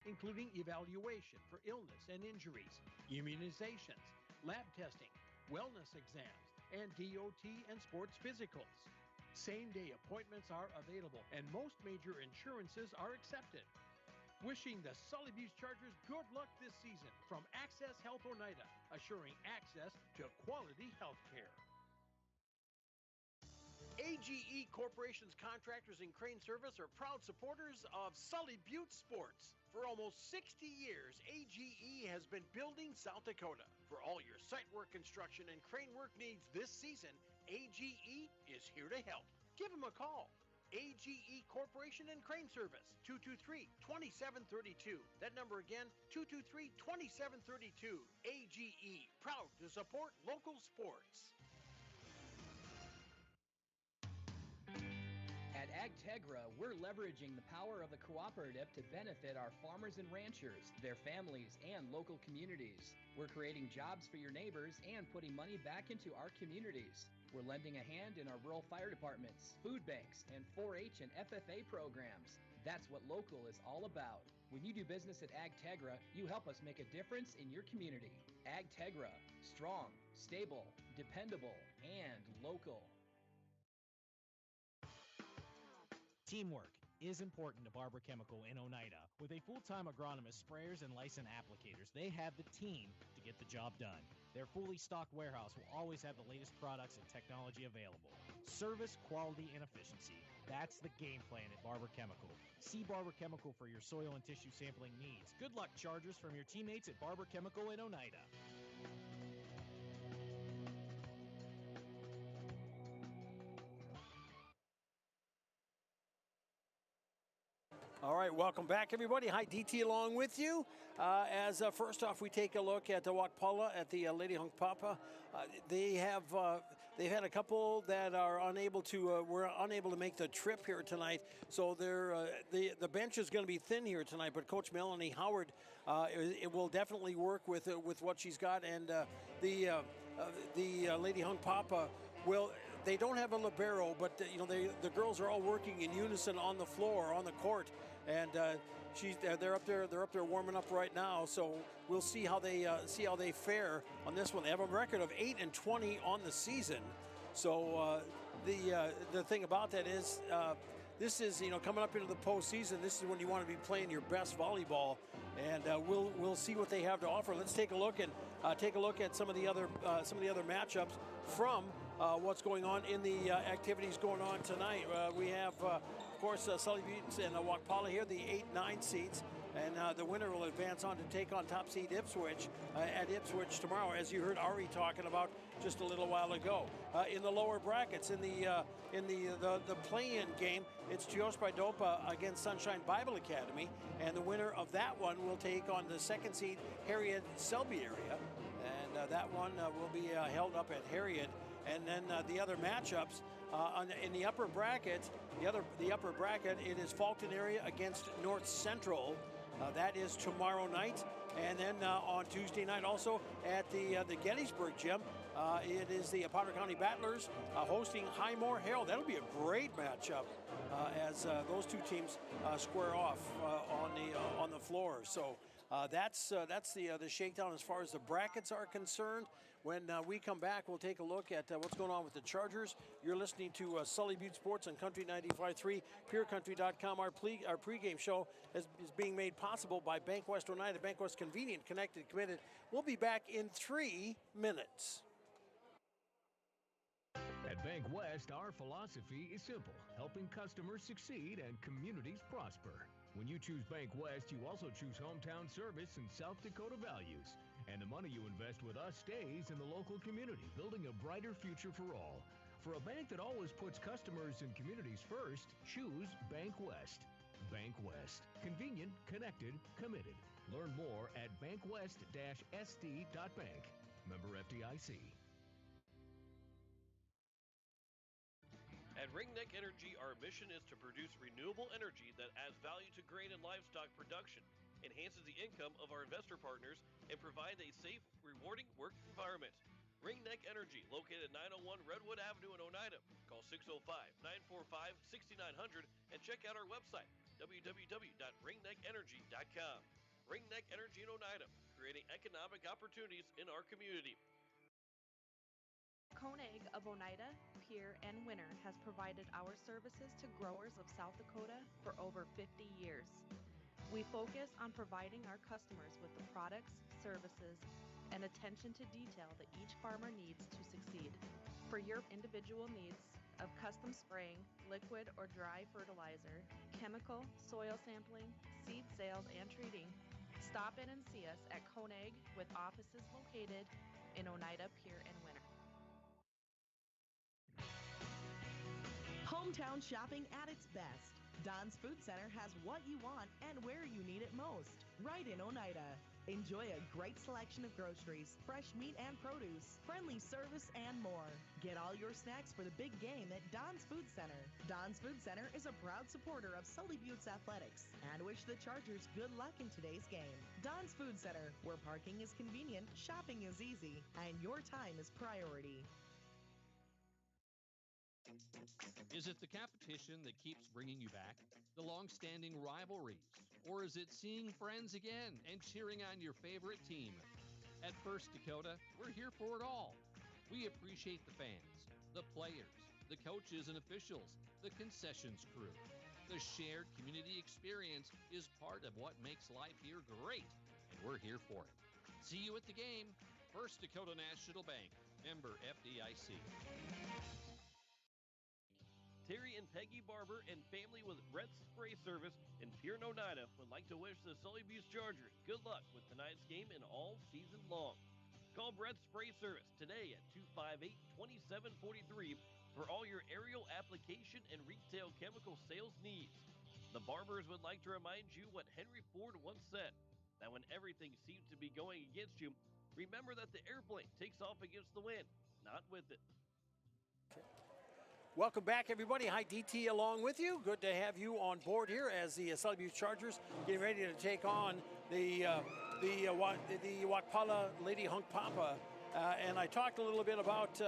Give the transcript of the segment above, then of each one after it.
including evaluation for illness and injuries, immunizations, lab testing, wellness exams, and DOT and sports physicals. Same-day appointments are available, and most major insurances are accepted. Wishing the Sully Butte Chargers good luck this season from Access Health Oneida, assuring access to quality health care. AGE Corporation's contractors and crane service are proud supporters of Sully Butte Sports. For almost 60 years, AGE has been building South Dakota. For all your site work, construction, and crane work needs this season, AGE is here to help. Give them a call. AGE Corporation and Crane Service, 223-2732. That number again, 223-2732. AGE, proud to support local sports. At AgTegra, we're leveraging the power of the cooperative to benefit our farmers and ranchers, their families, and local communities. We're creating jobs for your neighbors and putting money back into our communities. We're lending a hand in our rural fire departments, food banks, and 4-H and FFA programs. That's what local is all about. When you do business at AgTegra, you help us make a difference in your community. AgTegra, strong, stable, dependable, and local. Teamwork is important to Barber Chemical in Oneida. With a full-time agronomist, sprayers, and licensed applicators, they have the team to get the job done. Their fully stocked warehouse will always have the latest products and technology available. Service, quality, and efficiency. That's the game plan at Barber Chemical. See Barber Chemical for your soil and tissue sampling needs. Good luck, Chargers, from your teammates at Barber Chemical in Oneida. All right, welcome back, everybody. Hi, DT along with you. First off, we take a look at the Wakpala at the Lady Hunk Papa. They've had a couple that are unable to were unable to make the trip here tonight. So the bench is going to be thin here tonight. But Coach Melanie Howard, it will definitely work with what she's got, and the Lady Hunk Papa will. They don't have a libero, but the girls are all working in unison on the floor, on the court, and they're up there warming up right now. So we'll see how they fare on this one. They have a record of 8-20 on the season. So the thing about that is. This is, coming up into the postseason. This is when you want to be playing your best volleyball, and we'll see what they have to offer. Let's take a look at some of the other matchups from what's going on in the activities going on tonight. We have, of course, Sully Butte and Wakpala here, the 8-9 seeds. And the winner will advance on to take on top seed Ipswich at Ipswich tomorrow, as you heard Ari talking about just a little while ago. In the lower brackets, in the play-in game, it's Chios-Bidopa against Sunshine Bible Academy, and the winner of that one will take on the second seed Harriet Selby area, and that one will be held up at Harriet. And then the other matchups in the upper bracket, the upper bracket, it is Fulton area against North Central. That is tomorrow night. And then on Tuesday night also at the Gettysburg Gym, it is the Potter County Battlers hosting Highmore Herald. That'll be a great matchup as those two teams square off on the floor. So that's the shakedown as far as the brackets are concerned. When we come back, we'll take a look at what's going on with the Chargers. You're listening to Sully Butte Sports on Country 95.3, PureCountry.com. Our pregame show is being made possible by Bank West Oneida. Bank West, convenient, connected, committed. We'll be back in 3 minutes. At Bank West, our philosophy is simple: helping customers succeed and communities prosper. When you choose Bank West, you also choose hometown service and South Dakota values. And the money you invest with us stays in the local community, building a brighter future for all. For a bank that always puts customers and communities first, choose Bank West. Bank West. Convenient, connected, committed. Learn more at bankwest-sd.bank. Member FDIC. At Ringneck Energy, our mission is to produce renewable energy that adds value to grain and livestock production, enhances the income of our investor partners, and provides a safe, rewarding work environment. Ringneck Energy, located at 901 Redwood Avenue in Oneida. Call 605-945-6900 and check out our website, www.ringneckenergy.com. Ringneck Energy in Oneida, creating economic opportunities in our community. Koenig of Oneida, Pierre, and Winter has provided our services to growers of South Dakota for over 50 years. We focus on providing our customers with the products, services, and attention to detail that each farmer needs to succeed. For your individual needs of custom spraying, liquid or dry fertilizer, chemical, soil sampling, seed sales, and treating, stop in and see us at Koenig with offices located in Oneida, Pierre, and Winter. Hometown shopping at its best. Don's Food Center has what you want and where you need it most, right in Oneida. Enjoy a great selection of groceries, fresh meat and produce, friendly service, and more. Get all your snacks for the big game at Don's Food Center. Don's Food Center is a proud supporter of Sully Buttes Athletics and wish the Chargers good luck in today's game. Don's Food Center, where parking is convenient, shopping is easy, and your time is priority. Is it the competition that keeps bringing you back? The long-standing rivalries? Or is it seeing friends again and cheering on your favorite team? At First Dakota, we're here for it all. We appreciate the fans, the players, the coaches and officials, the concessions crew. The shared community experience is part of what makes life here great, and we're here for it. See you at the game. First Dakota National Bank, member FDIC. Terry and Peggy Barber and family with Brett's Spray Service in Pierre, Oneida would like to wish the Sully Buttes Chargers good luck with tonight's game and all season long. Call Brett's Spray Service today at 258-2743 for all your aerial application and retail chemical sales needs. The Barbers would like to remind you what Henry Ford once said, that when everything seems to be going against you, remember that the airplane takes off against the wind, not with it. Welcome back, everybody. Hi, DT along with you. Good to have you on board here as the Sully Buttes Chargers getting ready to take on the Wakpala Lady Hunk Papa. And I talked a little bit about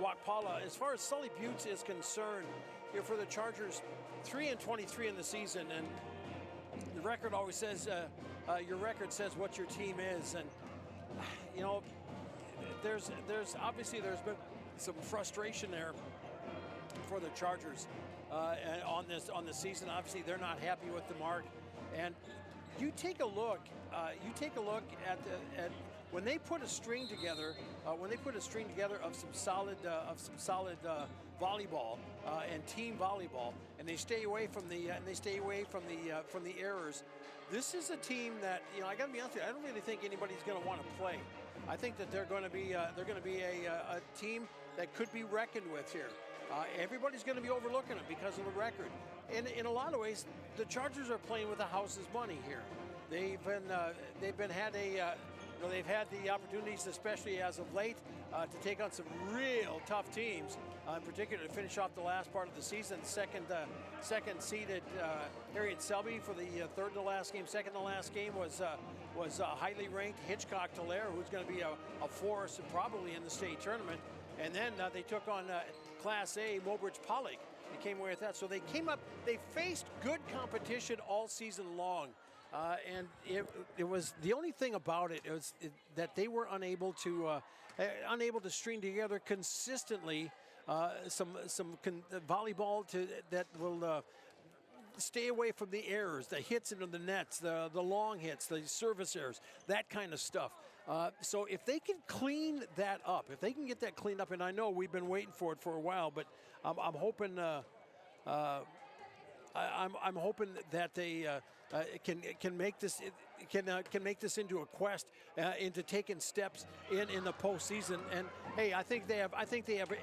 Wakpala. As far as Sully Buttes is concerned, here for the Chargers, 3-23 in the season, and the record always says your record says what your team is, and you know. There's obviously there's been some frustration there for the Chargers on the season. Obviously, they're not happy with the mark, and you take a look at when they put a string together. Of some solid volleyball and team volleyball, and they stay away from the errors. This is a team that, you know, I got to be honest with you, I don't really think anybody's going to want to play. I think that they're going to be a team that could be reckoned with here. Everybody's going to be overlooking them because of the record. And in a lot of ways, the Chargers are playing with the house's money here. They've had the opportunities, especially as of late, to take on some real tough teams. In particular, to finish off the last part of the season, second-seeded Harriet Selby for the third to last game. Second to last game was highly ranked Hitchcock Tulare, who's going to be a force probably in the state tournament. And then they took on Class A Mobridge Pollock. They came away with that. So they came up. They faced good competition all season long. And it was the only thing about it was that they were unable to string together consistently some volleyball that will stay away from the errors, the hits into the nets, the long hits, the service errors, that kind of stuff. So if they can clean that up, if they can get that cleaned up, and I know we've been waiting for it for a while, but I'm hoping. I'm hoping that they can make this into a quest, into taking steps in the postseason. And hey, I think they have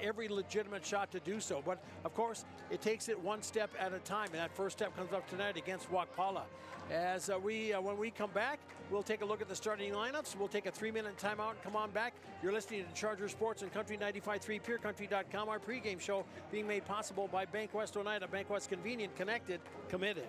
every legitimate shot to do so. But of course, it takes it one step at a time, and that first step comes up tonight against Wakpala. As when we come back, we'll take a look at the starting lineups. We'll take a 3-minute timeout and come on back. You're listening to Charger Sports and Country 95.3, PureCountry.com. Our pregame show being made possible by Bank West Oneida. Bank West, convenient, connected, committed.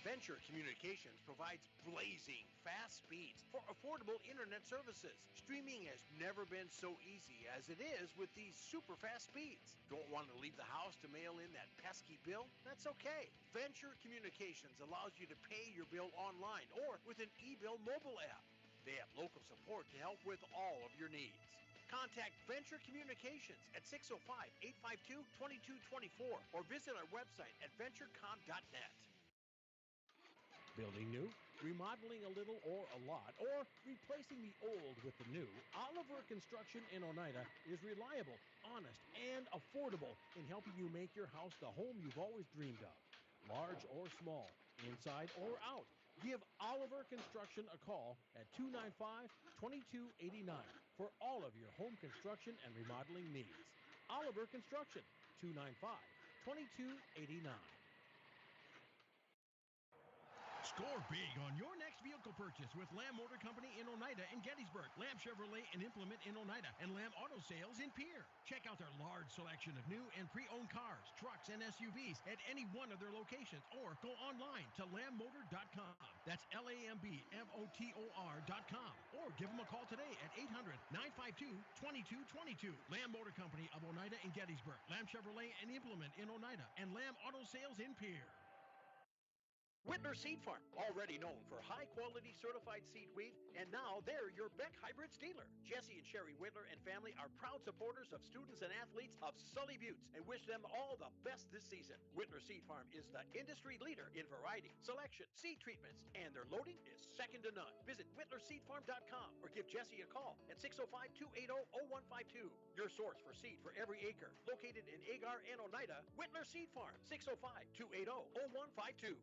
Ben Venture Communications provides blazing fast speeds for affordable internet services. Streaming has never been so easy as it is with these super fast speeds. Don't want to leave the house to mail in that pesky bill? That's okay. Venture Communications allows you to pay your bill online or with an e-bill mobile app. They have local support to help with all of your needs. Contact Venture Communications at 605-852-2224 or visit our website at venturecom.net. Building new, remodeling a little or a lot, or replacing the old with the new, Oliver Construction in Oneida is reliable, honest, and affordable in helping you make your house the home you've always dreamed of. Large or small, inside or out, give Oliver Construction a call at 295-2289 for all of your home construction and remodeling needs. Oliver Construction, 295-2289. Score big on your next vehicle purchase with Lamb Motor Company in Oneida and Gettysburg, Lamb Chevrolet and Implement in Oneida, and Lamb Auto Sales in Pierre. Check out their large selection of new and pre-owned cars, trucks, and SUVs at any one of their locations, or go online to lambmotor.com. That's LAMBMOTOR.com. Or give them a call today at 800-952-2222. Lamb Motor Company of Oneida and Gettysburg, Lamb Chevrolet and Implement in Oneida, and Lamb Auto Sales in Pierre. Whitler Seed Farm, already known for high-quality certified seed wheat, and now they're your Beck Hybrids dealer. Jesse and Sherry Whitler and family are proud supporters of students and athletes of Sully Buttes and wish them all the best this season. Whitler Seed Farm is the industry leader in variety, selection, seed treatments, and their loading is second to none. Visit whitlerseedfarm.com or give Jesse a call at 605-280-0152. Your source for seed for every acre. Located in Agar and Oneida, Whitler Seed Farm, 605-280-0152.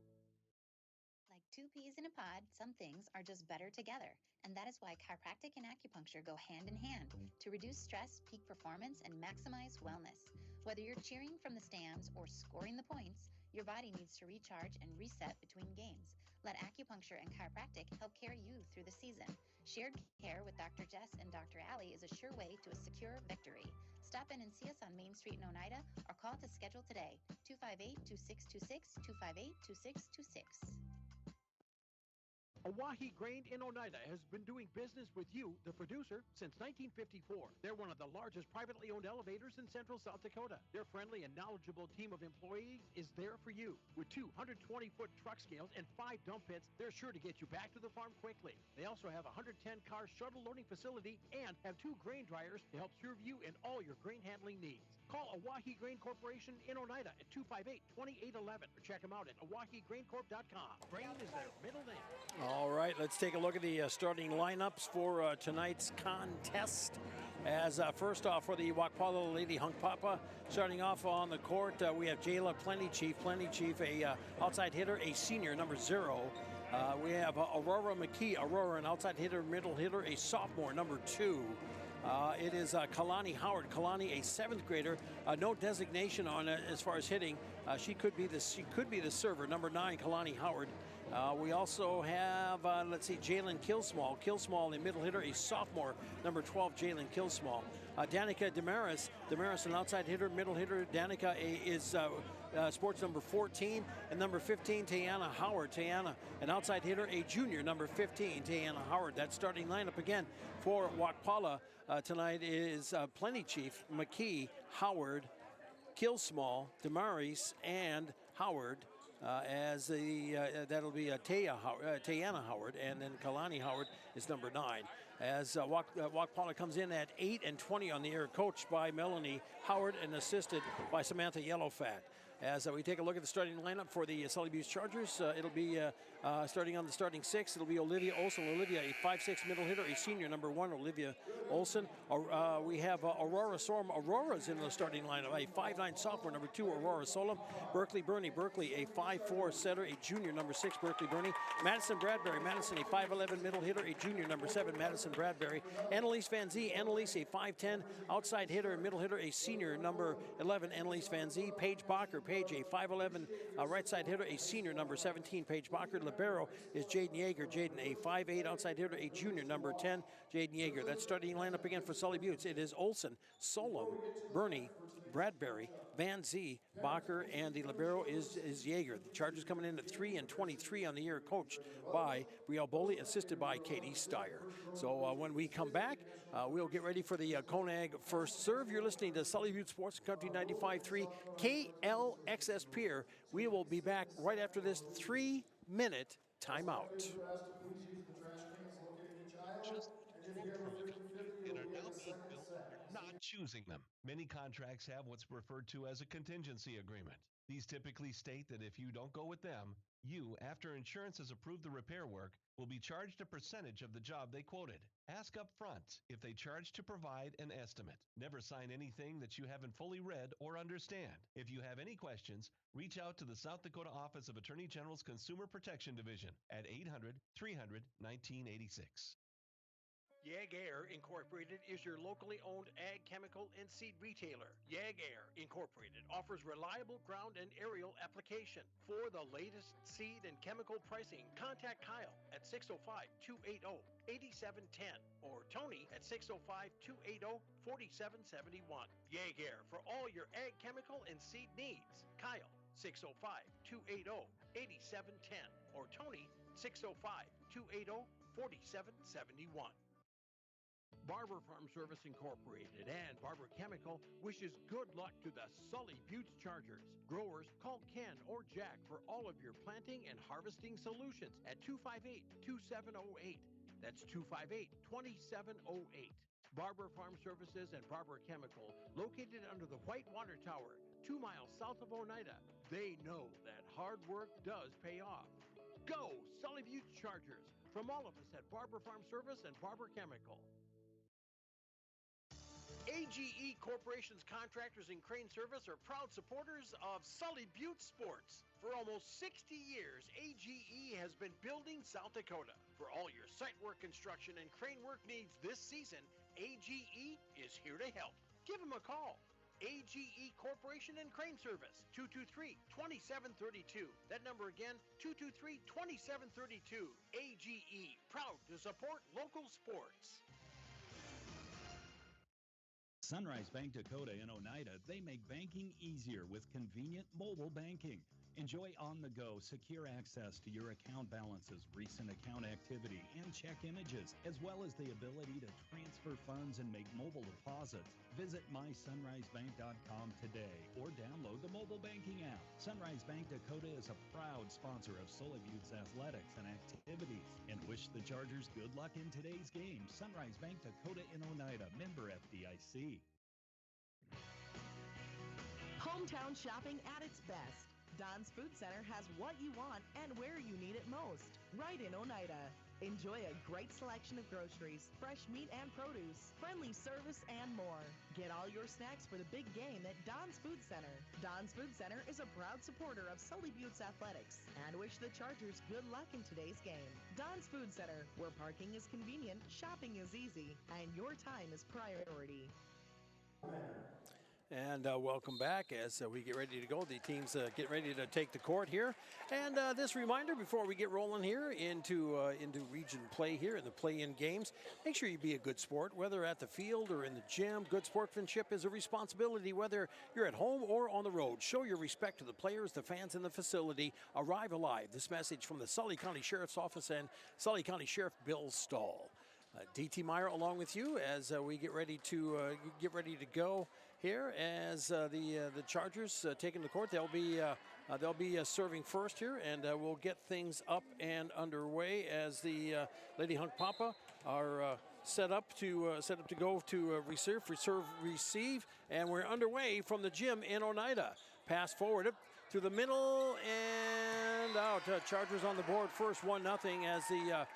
Like two peas in a pod, some things are just better together. And that is why chiropractic and acupuncture go hand in hand to reduce stress, peak performance, and maximize wellness. Whether you're cheering from the stands or scoring the points, your body needs to recharge and reset between games. Let acupuncture and chiropractic help carry you through the season. Shared care with Dr. Jess and Dr. Allie is a sure way to a secure victory. Stop in and see us on Main Street in Oneida or call to schedule today, 258-2626, 258-2626. Oahe Grain in Oneida has been doing business with you, the producer, since 1954. They're one of the largest privately owned elevators in central South Dakota. Their friendly and knowledgeable team of employees is there for you. With 2 120-foot truck scales and 5 dump pits, they're sure to get you back to the farm quickly. They also have a 110-car shuttle loading facility and have 2 grain dryers to help serve you in all your grain handling needs. Call Oahe Grain Corporation in Oneida at 258-2811 or check them out at oahegraincorp.com. Grain is their middle name. All right, let's take a look at the starting lineups for tonight's contest. As first off for the Wakpala Lady Hunk Papa, starting off on the court, we have Jayla Plenty Chief, a outside hitter, a senior, number 0. We have Aurora McKee, an outside hitter, middle hitter, a sophomore, number 2. It is Kalani Howard. Kalani, a 7th grader. No designation on it as far as hitting. She could be the server. Number 9, Kalani Howard. We also have, Jalen Kilsmall. Kilsmall, a middle hitter, a sophomore. Number 12, Jalen Kilsmall. Danica Damaris, an outside hitter, middle hitter. Danica is sports number 14. And number 15, Tayana Howard. Tayana, an outside hitter, a junior, number 15, Tayana Howard. That starting lineup again for Wakpala tonight is Plenty Chief, McKee, Howard, Kilsmall, Damaris, and Howard. That'll be Tayana Howard, and then Kalani Howard is number 9. As Wakpala comes in at 8 and 20 on the air, coached by Melanie Howard and assisted by Samantha Yellowfat. As we take a look at the starting lineup for the Sully Buttes Chargers, it'll be starting on the starting 6. It'll be Olivia Olson. Olivia, a 5'6" middle hitter, a senior, number 1, Olivia Olson. We have Aurora Sorum. Aurora's in the starting lineup, a 5'9" sophomore, number 2, Aurora Solom. Berkeley Burney, a 5'4" setter, a junior, number 6, Berkeley Burney. Madison Bradbury, a 5'11" middle hitter, a junior, number 7, Madison Bradbury. Annalise Van Zee, a 5'10" outside hitter and middle hitter, a senior, number 11, Annalise Van Zee. Paige Bacher, a 5'11" right side hitter, a senior, number 17, Paige Bacher. Libero is Jaden Yeager. Jaden, a 5'8" outside hitter, a junior, number 10, Jaden Yeager. That starting lineup again for Sully Buttes. It is Olson, Solom, Burney, Bradbury, Van Zee, Bacher, and the libero is Yeager. The Chargers coming in at 3-23 on the year, coached by Brielle Boley, assisted by Katie Steyer. So when we come back, we'll get ready for the Conag First Serve. You're listening to Sully Butte Sports Country 95.3 KLXS Pier. We will be back right after this 3-minute timeout. Just and are now being billed when you're not choosing them. Many contracts have what's referred to as a contingency agreement. These typically state that if you don't go with them, you, after insurance has approved the repair work, will be charged a percentage of the job they quoted. Ask up front if they charge to provide an estimate. Never sign anything that you haven't fully read or understand. If you have any questions, reach out to the South Dakota Office of Attorney General's Consumer Protection Division at 800-300-1986. YAG Air Incorporated is your locally owned ag chemical and seed retailer. YAG Air Incorporated offers reliable ground and aerial application. For the latest seed and chemical pricing, contact Kyle at 605-280-8710 or Tony at 605-280-4771. YAG Air for all your ag chemical and seed needs. Kyle 605-280-8710 or Tony 605-280-4771. Barber Farm Service Incorporated and Barber Chemical wishes good luck to the Sully Butte Chargers. Growers, call Ken or Jack for all of your planting and harvesting solutions at 258-2708. That's 258-2708. Barber Farm Services and Barber Chemical, located under the White Water Tower, 2 miles south of Oneida. They know that hard work does pay off. Go Sully Butte Chargers! From all of us at Barber Farm Service and Barber Chemical. AGE Corporation's contractors and crane service are proud supporters of Sully Butte Sports. For almost 60 years, AGE has been building South Dakota. For all your site work construction and crane work needs this season, AGE is here to help. Give them a call. AGE Corporation and Crane Service, 223-2732. That number again, 223-2732. AGE, proud to support local sports. Sunrise Bank Dakota in Oneida, they make banking easier with convenient mobile banking. Enjoy on-the-go, secure access to your account balances, recent account activity, and check images, as well as the ability to transfer funds and make mobile deposits. Visit mysunrisebank.com today or download the mobile banking app. Sunrise Bank Dakota is a proud sponsor of Sully Butte's athletics and activities and wish the Chargers good luck in today's game. Sunrise Bank Dakota in Oneida, member FDIC. Hometown shopping at its best. Don's Food Center has what you want and where you need it most, right in Oneida. Enjoy a great selection of groceries, fresh meat and produce, friendly service, and more. Get all your snacks for the big game at Don's Food Center. Don's Food Center is a proud supporter of Sully Butte's athletics and wish the Chargers good luck in today's game. Don's Food Center, where parking is convenient, shopping is easy, and your time is priority. And welcome back as we get ready to go. The teams get ready to take the court here. And this reminder before we get rolling here into region play here in the play-in games, make sure you be a good sport, whether at the field or in the gym. Good sportsmanship is a responsibility whether you're at home or on the road. Show your respect to the players, the fans, and the facility. Arrive alive. This message from the Sully County Sheriff's Office and Sully County Sheriff Bill Stahl. D.T. Meyer along with you as we get ready to go here as the Chargers taking the court. They'll be serving first here, and we'll get things up and underway as the Lady Hunk Papa are set up to go to receive, and we're underway from the gym in Oneida. Pass forward to the middle and out. Chargers on the board first, 1-0 as the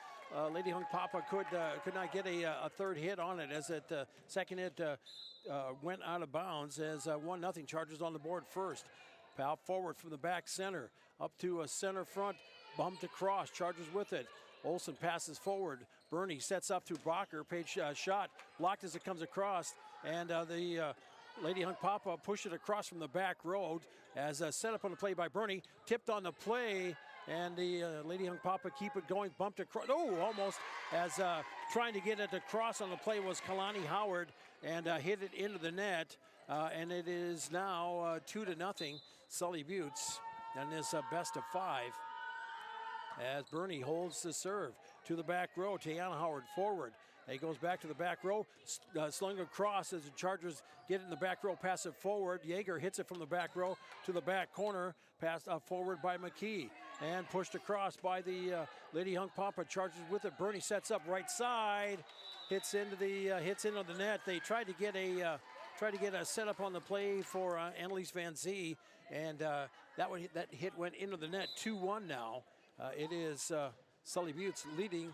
Lady Hunk Papa could not get a third hit on it as it second hit went out of bounds as 1-0. Chargers on the board first. Pal forward from the back center up to a center front, bumped across. Chargers with it. Olsen passes forward. Bernie sets up to Bacher. Page shot blocked as it comes across, and the Lady Hunk Papa push it across from the back road as set up on the play by Bernie. Tipped on the play. And the Lady Hunk Papa keep it going, bumped across. Oh, almost as trying to get it across on the play was Kalani Howard and hit it into the net and it is now 2-0 Sully Buttes in this best of 5. As Bernie holds the serve to the back row. Tayana Howard forward. He goes back to the back row, slung across as the Chargers get it in the back row, pass it forward. Yeager hits it from the back row to the back corner, passed forward by McKee, and pushed across by the Lady Hunkpapa. Chargers with it. Bernie sets up right side, hits into the net. They tried to get a setup on the play for Annalise Van Zee, and that hit went into the net. 2-1 now. It is Sully Buttes leading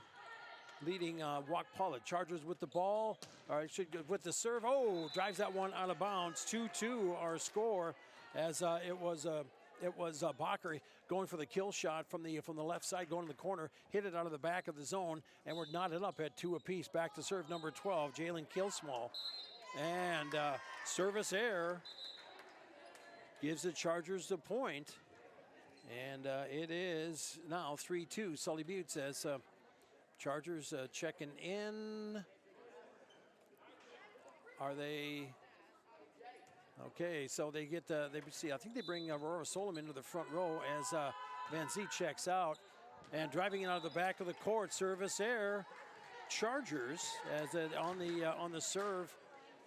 Wakpala. Chargers with the ball, or should go with the serve. Oh, drives that one out of bounds. 2-2 our score, as it was Bacher going for the kill shot from the left side, going to the corner, hit it out of the back of the zone, and we're knotted up at 2 apiece. Back to serve number 12, Jalen Kilsmall, and service error gives the Chargers the point, and it is now 3-2 Sully Buttes as Chargers checking in. Are they okay? So they get I think they bring Aurora Solom into the front row as Van Zee checks out, and driving it out of the back of the court. Service error, Chargers as on the serve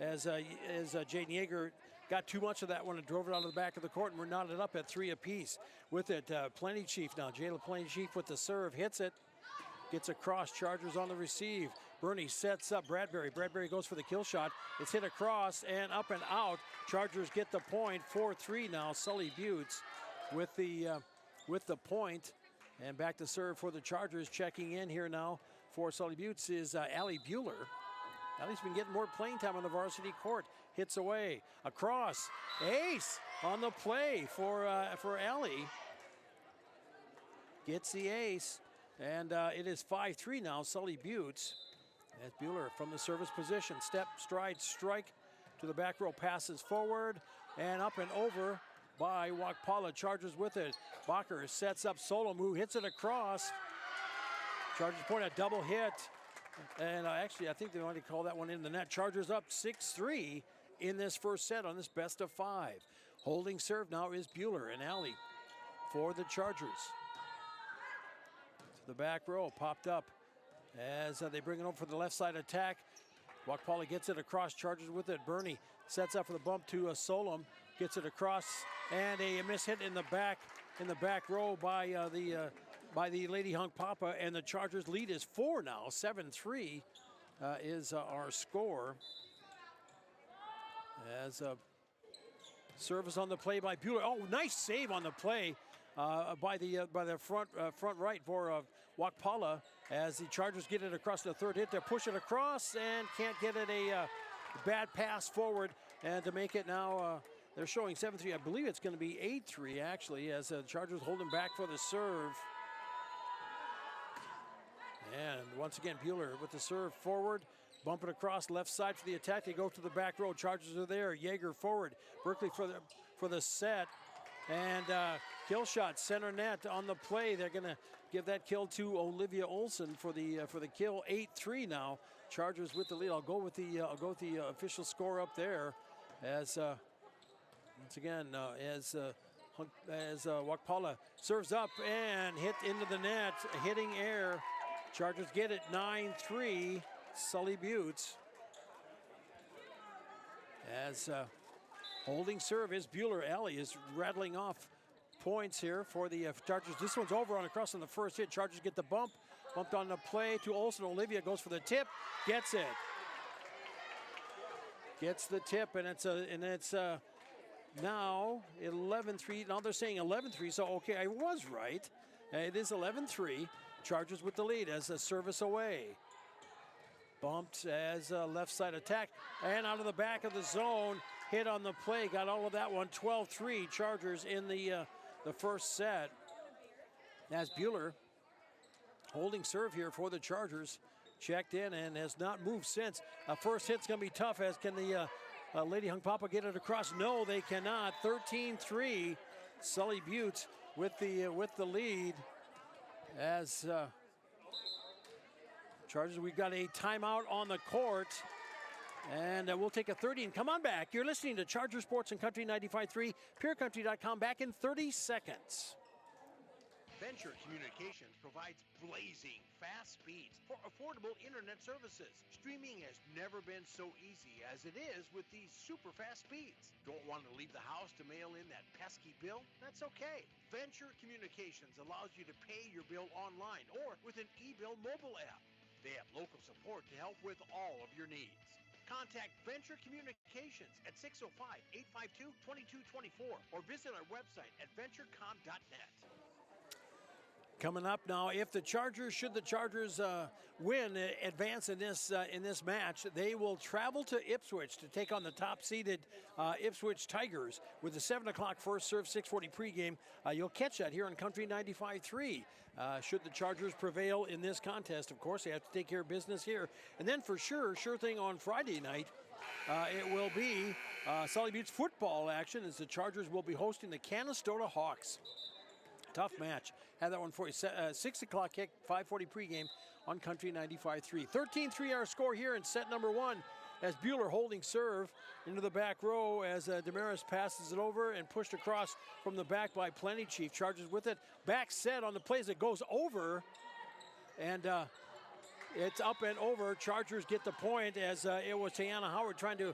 as Jaden Yeager got too much of that one and drove it out of the back of the court, and we're knotted up at 3 apiece. With it, Plenty Chief now. Jayla Plenty Chief with the serve, hits it. Gets across, Chargers on the receive. Bernie sets up Bradbury. Bradbury goes for the kill shot. It's hit across and up and out. Chargers get the point. 4-3 now. Sully Buttes with the point. And back to serve for the Chargers. Checking in here now for Sully Buttes is Allie Bueller. Allie's been getting more playing time on the varsity court. Hits away. Across. Ace on the play for Allie. Gets the ace. And it is 5-3 now, Sully Buttes. As Bueller from the service position. Step, stride, strike to the back row. Passes forward and up and over by Wakpala. Chargers with it. Bacher sets up Solom, who hits it across. Chargers point a double hit. And actually, I think they wanted to call that one in the net. Chargers up 6-3 in this first set on this best of 5. Holding serve now is Bueller and Alley for the Chargers. The back row popped up as they bring it over for the left side attack. Wakpala gets it across, Chargers with it. Bernie sets up for the bump to Solom, gets it across, and a miss hit in the back row by the Lady Hunkpapa, and the Chargers lead is 4 now. 7-3 is our score. As service on the play by Bueller. Oh, nice save on the play. By the front right for Wakpala, as the Chargers get it across the third hit. They push it across and can't get it a bad pass forward, and to make it now they're showing 7-3. I believe it's going to be 8-3 actually, as the Chargers holding back for the serve. And once again Bueller with the serve forward, bump it across left side for the attack. They go to the back row. Chargers are there. Yeager forward. Berkeley for the set. And kill shot, center net on the play. They're going to give that kill to Olivia Olson for the kill. 8-3 now. Chargers with the lead. I'll go with the official score up there, as once again as Wakpala serves up and hit into the net, hitting air. Chargers get it. 9-3. Sully Buttes. As holding serve is Bueller. Alley is rattling off points here for the Chargers. This one's over on across on the first hit. Chargers get the bump. Bumped on the play to Olsen. Olivia goes for the tip. Gets it. Gets the tip, and it's now 11-3. Now they're saying 11-3, so okay, I was right. It is 11-3. Chargers with the lead as a service away. Bumped as a left side attack, and out of the back of the zone. Hit on the play, got all of that one. 12-3 Chargers in the first set. As Bueller holding serve here for the Chargers, checked in and has not moved since. First hit's going to be tough, as can the Lady Hunkpapa get it across? No, they cannot. 13-3 Sully Buttes with the lead. As Chargers, we've got a timeout on the court. And we'll take a 30 and come on back. You're listening to Charger Sports and Country 95.3, PureCountry.com. Back in 30 seconds. Venture Communications provides blazing fast speeds for affordable internet services. Streaming has never been so easy as it is with these super fast speeds. Don't want to leave the house to mail in that pesky bill? That's okay. Venture Communications allows you to pay your bill online or with an e-bill mobile app. They have local support to help with all of your needs. Contact Venture Communications at 605-852-2224 or visit our website at venturecom.net. Coming up now, if the Chargers, should the Chargers win, advance in this match, they will travel to Ipswich to take on the top-seeded Ipswich Tigers with the 7 o'clock first serve, 6:40 pregame. You'll catch that here on Country 95.3. Should the Chargers prevail in this contest, of course, they have to take care of business here. And then for sure thing on Friday night, it will be Sully Buttes football action as the Chargers will be hosting the Canastota Hawks. Tough match. Have that one for you. 6 o'clock kick, 5:40 pregame on Country 95.3. 13-3 our score here in set number one as Bueller holding serve into the back row as Damaris passes it over and pushed across from the back by Plenty Chief. Chargers with it. Back set on the plays. It goes over and it's up and over. Chargers get the point as it was Tiana Howard trying to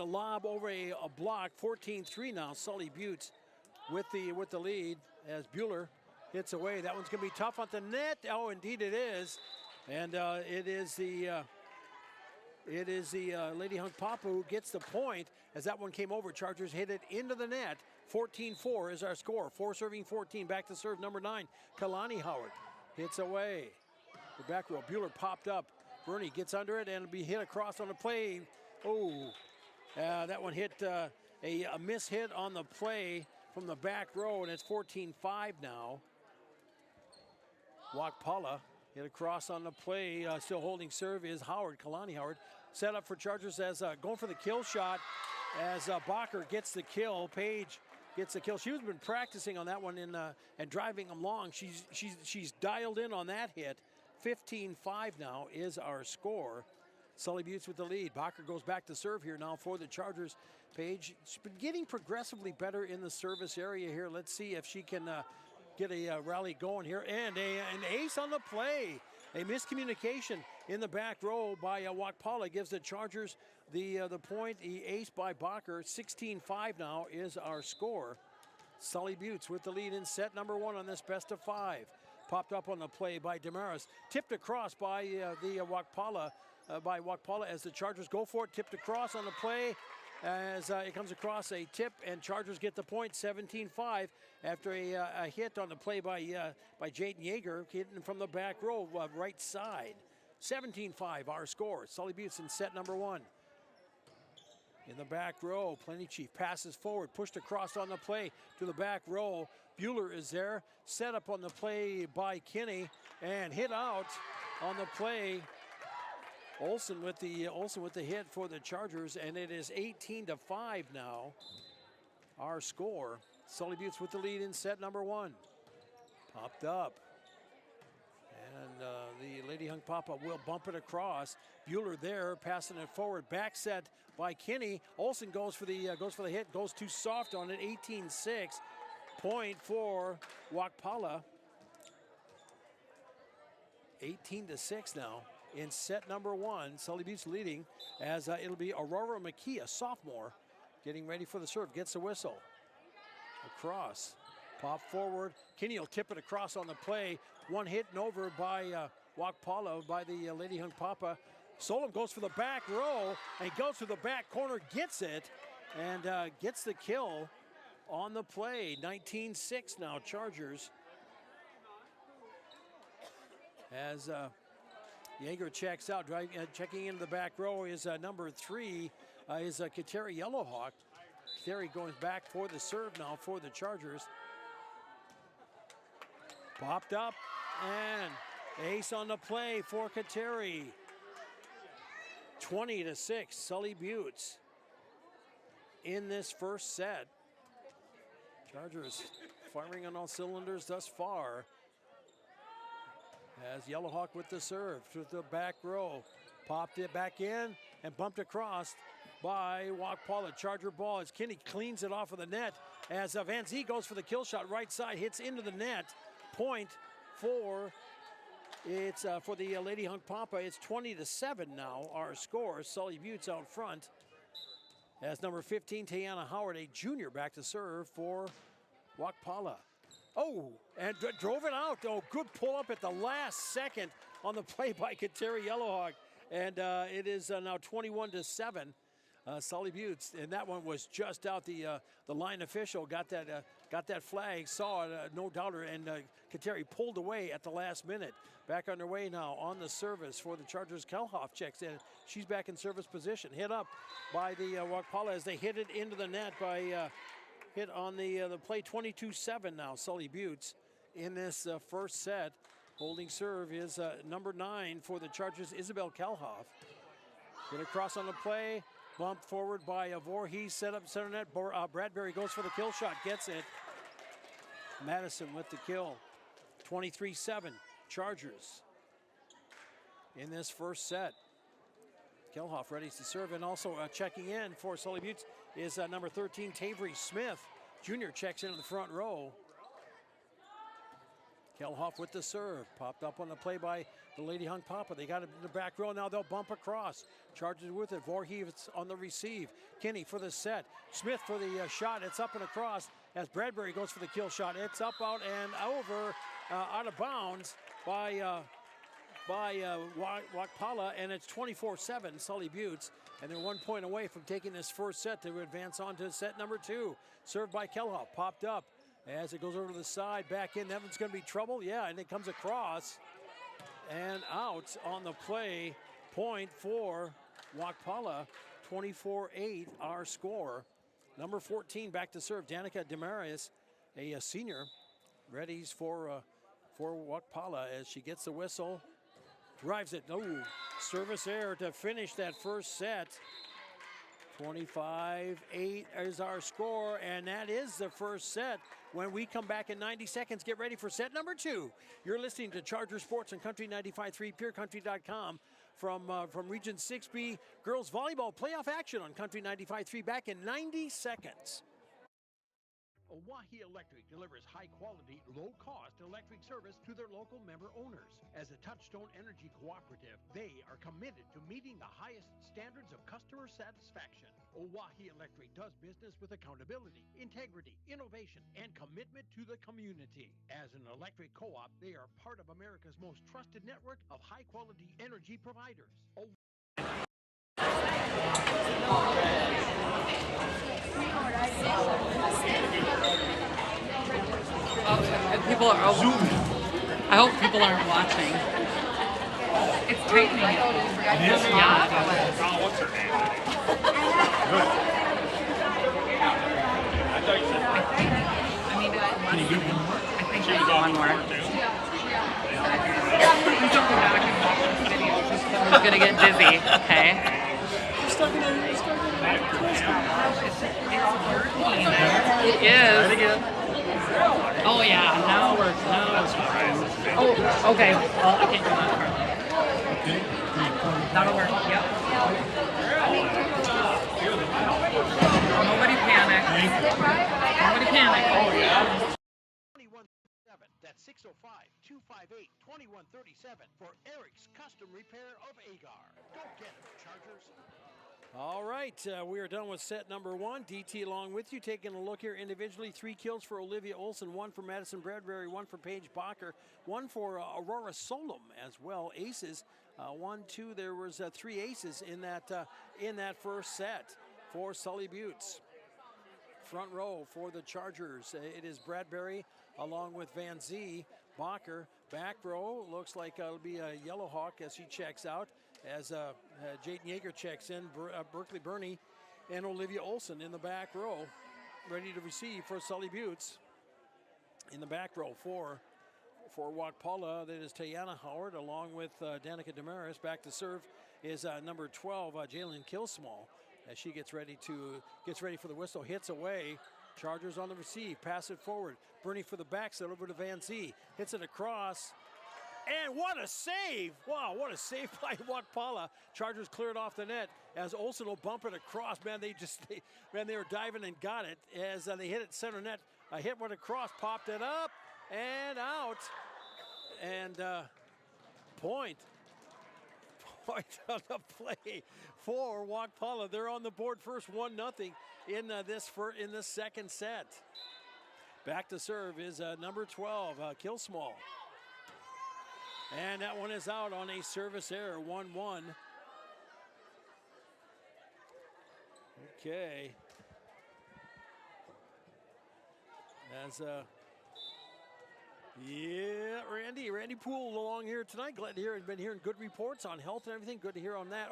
lob over a block. 14-3 now. Sully Buttes with the lead as Bueller hits away. That one's going to be tough on the net. Oh, indeed it is. And it is the Lady Hunk Papa who gets the point as that one came over. Chargers hit it into the net. 14-4 is our score. 4 serving 14. Back to serve number 9. Kalani Howard hits away. The back row. Bueller popped up. Bernie gets under it and will be hit across on the play. Oh, that one hit a miss hit on the play from the back row, and it's 14-5 now. Wakpala hit across on the play. Still holding serve is Howard, Kalani Howard. Set up for Chargers as going for the kill shot as Bacher gets the kill. Page gets the kill. She's been practicing on that one and driving them long. She's dialed in on that hit. 15-5 now is our score. Sully Buttes with the lead. Bacher goes back to serve here now for the Chargers. Page, she's been getting progressively better in the service area here. Let's see if she can get a rally going here. And an ace on the play. A miscommunication in the back row by Wakpala gives the Chargers the point. The ace by Bacher. 16-5 now is our score. Sully Buttes with the lead in set number one on this best of 5. Popped up on the play by Damaris. Tipped across by Wakpala. By Wakpala as the Chargers go for it. Tipped across on the play as it comes across a tip, and Chargers get the point. 17-5 after a hit on the play by Jaden Yeager, hitting from the back row, right side. 17-5 our score. Sully Buttes in set number one. In the back row, Plenty Chief passes forward, pushed across on the play to the back row. Bueller is there, set up on the play by Kinney, and hit out on the play. Olsen with the hit for the Chargers, and it is 18-5 now. Our score. Sully Buttes with the lead in set number one. Popped up, and the Lady Hunk Papa will bump it across. Bueller there, passing it forward. Back set by Kinney. Olsen goes for the hit. Goes too soft on it. 18-6. Point for Wakpala. 18-6 now. In set number one, Sully Buttes leading as it'll be Aurora McKee, a sophomore, getting ready for the serve. Gets the whistle. Across. Pop forward. Kinney will tip it across on the play. One hit and over by Wakpala by the Lady Hunk Papa. Solom goes for the back row and goes to the back corner, gets it, and gets the kill on the play. 19-6 now, Chargers. As Yeager checks out. Checking into the back row is number 3, is Kateri Yellowhawk. Kateri going back for the serve now for the Chargers. Popped up and ace on the play for Kateri. 20-6, Sully Buttes in this first set. Chargers firing on all cylinders thus far. As Yellowhawk with the serve to the back row. Popped it back in. and bumped across by Wakpala. Charger ball as Kinney cleans it off of the net as Van Zee goes for the kill shot. Right side hits into the net. Point for for the Lady Hunk Papa. It's 20-7 now. Our score. Sully Buttes out front. As number 15, Tayana Howard, a junior, back to serve for Wakpala. Oh, and drove it out. Oh, good pull up at the last second on the play by Kateri Yellowhawk. And it is now 21-7. Sully Buttes, and that one was just out. The line official got that flag, saw it, no doubter, and Kateri pulled away at the last minute. Back underway now on the service for the Chargers. Kelhoff checks in. She's back in service position. Hit up by the Wakpala as they hit it into the net by hit on the play. 22-7 now. Sully Buttes in this first set. Holding serve is number 9 for the Chargers, Isabel Kelhoff. Get across on the play. Bumped forward by Voorhees, set up center net. Bradbury goes for the kill shot, gets it. Madison with the kill. 23-7, Chargers in this first set. Kelhoff ready to serve, and also checking in for Sully Buttes is number 13, Tavery Smith. Junior checks into the front row. Kelhoff with the serve. Popped up on the play by the Lady Hunk Papa. They got it in the back row. Now they'll bump across. Charges with it. Voorhees on the receive. Kinney for the set. Smith for the shot. It's up and across as Bradbury goes for the kill shot. It's up, out, and over, out of bounds by Wakpala, and it's 24-7, Sully Buttes. And they're 1 point away from taking this first set to advance on to set number 2. Served by Kelhoff. Popped up. As it goes over to the side, back in, that one's going to be trouble. Yeah, and it comes across and out on the play. Point for Wakpala, 24-8, our score. Number 14 back to serve, Danica Demarius, a senior, readies for Wakpala as she gets the whistle. Drives it, no, service error to finish that first set. 25-8 is our score, and that is the first set. When we come back in 90 seconds, get ready for set number 2. You're listening to Charger Sports on Country 95.3, PureCountry.com from Region 6B girls volleyball playoff action on Country 95.3. Back in 90 seconds. Oahe Electric delivers high-quality, low-cost electric service to their local member owners. As a Touchstone Energy cooperative, they are committed to meeting the highest standards of customer satisfaction. Oahe Electric does business with accountability, integrity, innovation, and commitment to the community. As an electric co-op, they are part of America's most trusted network of high-quality energy providers. People are I hope people aren't watching. It's tightening. Yeah. What's her name? I mean, I think there's one more. I'm gonna get dizzy. Okay. It is. Oh yeah, now we're Oh, okay. Well, I can't do that. That'll work. Yep. Nobody panic. Nobody panic. Oh yeah. 21-7. That's 605-258-2137 for Eric's Custom Repair of Agar. Go get it, Chargers. All right, we are done with set number 1. DT along with you, taking a look here individually. 3 kills for Olivia Olson, 1 for Madison Bradbury, 1 for Paige Bacher, 1 for Aurora Solom as well. Aces, 1, 2. There was 3 aces in that first set for Sully Buttes. Front row for the Chargers, it is Bradbury along with Van Zee. Bacher, back row, looks like it'll be a Yellowhawk as she checks out. As Jayden Yeager checks in, Berkeley Burney and Olivia Olson in the back row, ready to receive for Sully Buttes. In the back row for Wakpala, that is Tayana Howard along with Danica Damaris. Back to serve is number 12, Jalen Kilsmall, as she gets ready for the whistle. Hits away. Chargers on the receive. Pass it forward. Burney for the back set over to Van Zee. Hits it across. And what a save! Wow, what a save by Wakpala. Chargers cleared off the net as Olsen will bump it across. Man, they were diving and got it as they hit it center net. A hit went across, popped it up and out. And point on the play for Wakpala. They're on the board first, 1-0 in this second set. Back to serve is number 12, Kilsmall. And that one is out on a service error, 1-1. Okay. As Randy Poole along here tonight. Glad to hear. Been hearing good reports on health and everything. Good to hear on that.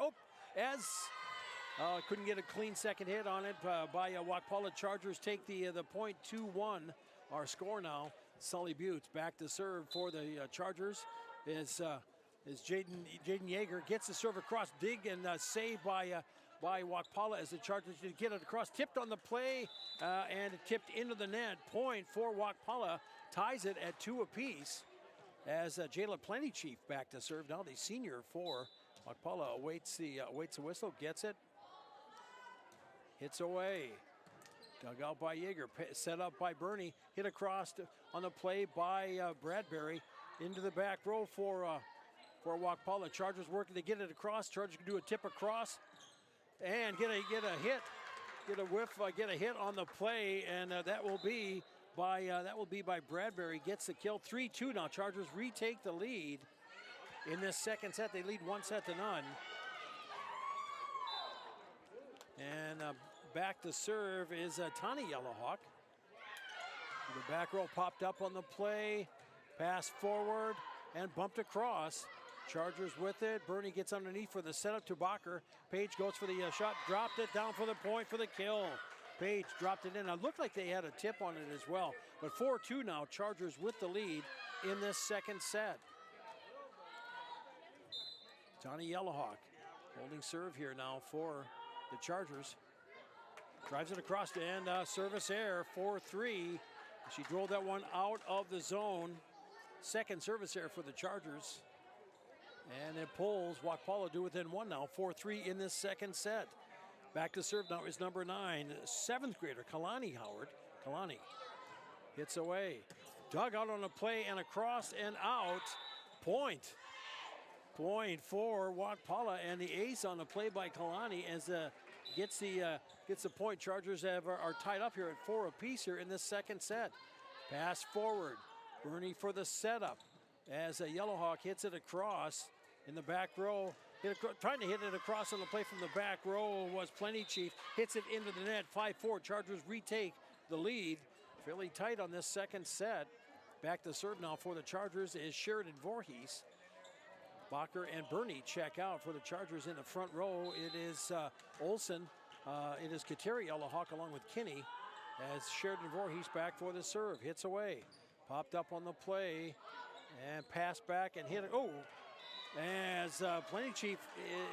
Couldn't get a clean second hit on it by Wakpala. Chargers take the point, 2-1. Our score now. Sully Buttes back to serve for the Chargers. Is Jaden Yeager gets the serve across, dig and save by Wakpala as the Chargers get it across, tipped on the play and tipped into the net. Point for Wakpala, ties it at 2 apiece as Jayla Plentychief back to serve now. The senior for Wakpala awaits the whistle, gets it, hits away. Dug out by Yeager, set up by Bernie, hit across on the play by Bradbury. Into the back row for Wakpala. Chargers working to get it across. Chargers can do a tip across and get a hit, get a whiff, get a hit on the play, and that will be by Bradbury. Gets the kill. 3-2 now. Chargers retake the lead in this second set. They lead 1-0. And back to serve is Tani Yellowhawk. The back row popped up on the play. Pass forward and bumped across. Chargers with it. Bernie gets underneath for the setup to Bacher. Page goes for the shot, dropped it down for the point for the kill. Page dropped it in. It looked like they had a tip on it as well. But 4-2 now. Chargers with the lead in this second set. Johnny Yellowhawk holding serve here now for the Chargers. Drives it across and service error, 4-3. She drove that one out of the zone. Second service error for the Chargers. And it pulls Wakpala do within 1 now. 4-3 in this second set. Back to serve now is number 9, 7th grader, Kalani Howard. Kalani hits away. Dug out on a play and across and out. Point for Wakpala, and the ace on the play by Kalani as gets the point. Chargers are tied up here at 4 apiece here in this second set. Pass forward. Bernie for the setup as Yellowhawk hits it across in the back row. Trying to hit it across on the play from the back row was Plentychief. Hits it into the net, 5-4. Chargers retake the lead. Fairly tight on this second set. Back to serve now for the Chargers is Sheridan Voorhees. Bacher and Bernie check out for the Chargers in the front row. It is Olsen. It is Kateri Yellowhawk along with Kinney as Sheridan Voorhees back for the serve. Hits away. Popped up on the play and passed back and hit it. Oh, as Plentychief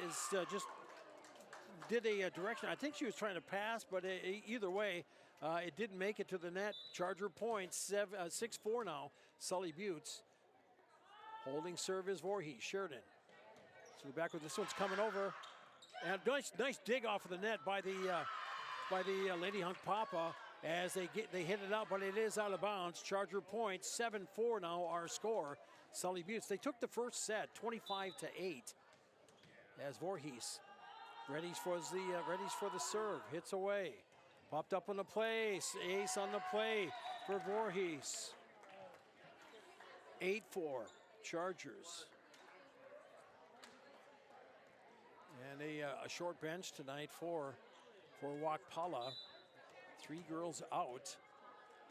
is just did a direction. I think she was trying to pass, but either way, it didn't make it to the net. Charger points, 6-4 now. Sully Buttes. Holding serve is Voorhees. Sheridan. So the back with this one's coming over. And nice dig off of the net by the Lady Hunk Papa as they hit it out, but it is out of bounds. Charger points, 7-4 now our score. Sully Buttes. They took the first set, 25-8. As Voorhees readies for the serve, hits away. Popped up on the play, ace on the play for Voorhees. 8-4, Chargers. And a short bench tonight for Wakpala. 3 girls out.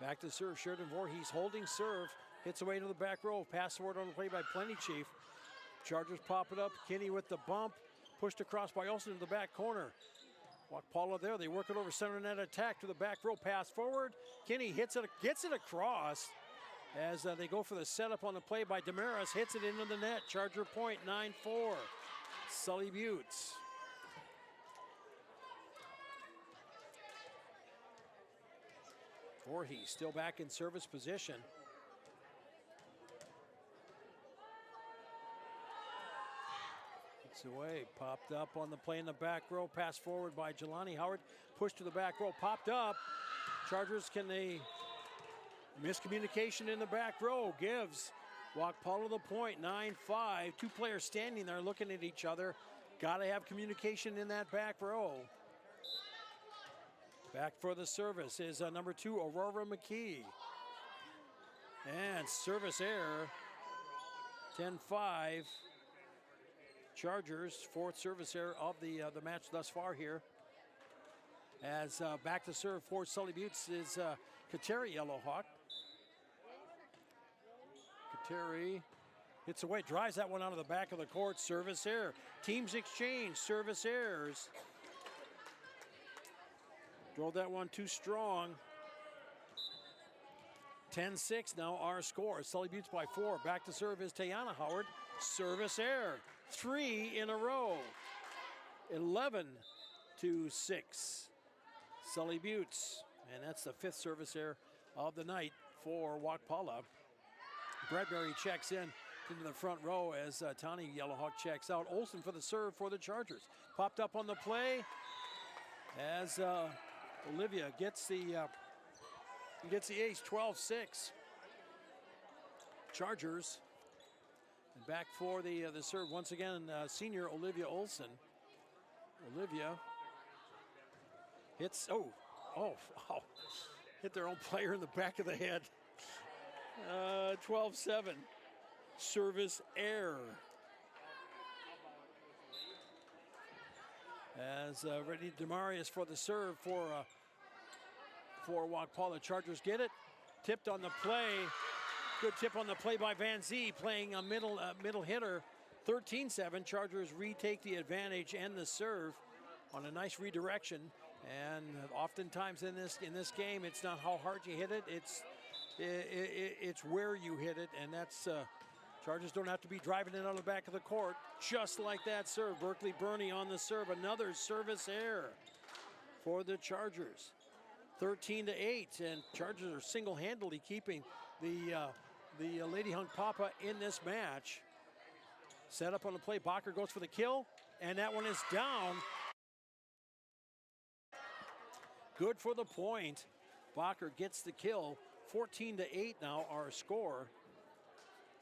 Back to serve, Sheridan Voorhees holding serve. Hits away to the back row. Pass forward on the play by Plentychief. Chargers pop it up. Kinney with the bump. Pushed across by Olsen to the back corner. Wakpala there. They work it over center net attack to the back row. Pass forward. Kinney gets it across as they go for the setup on the play by Damaris. Hits it into the net. Charger point, 9-4. Sully Buttes. Voorhees still back in service position. It's away, popped up on the play in the back row, pass forward by Jelani Howard, push to the back row, popped up. Chargers, can they, miscommunication in the back row, gives Wakpala the point, 9-5. Two players standing there looking at each other. Got to have communication in that back row. Back for the service is number 2, Aurora McKee. And service error, 10-5. Chargers, 4th service error of the match thus far here. As back to serve for Sully Buttes is Kateri Yellowhawk. Kateri hits away, drives that one out of the back of the court. Service error. Teams exchange, service errors. Drove that one too strong. 10-6 now our score. Sully Buttes by 4. Back to serve is Tayana Howard. Service error. 3 in a row. 11-6. Sully Buttes. And that's the 5th service error of the night for Wakpala. Bradbury checks in into the front row as Tani Yellowhawk checks out. Olsen for the serve for the Chargers. Popped up on the play as Olivia gets the ace, 12-6. Chargers. And back for the serve once again, senior Olivia Olsen. Olivia hits, wow. Hit their own player in the back of the head. 12-7. Service error. As ready Demarius for the serve for Wakpala. Chargers get it. Tipped on the play. Good tip on the play by Van Zee, playing a middle hitter. 13-7. Chargers retake the advantage and the serve on a nice redirection. And oftentimes in this game, it's not how hard you hit it. It's where you hit it, and that's Chargers don't have to be driving it out of the back of the court. Just like that serve, Berkeley Burney on the serve. Another service error for the Chargers. 13-8, and Chargers are single-handedly keeping the Lady Hunk Papa in this match. Set up on the play, Bacher goes for the kill, and that one is down. Good for the point. Bacher gets the kill. 14-8 now our score.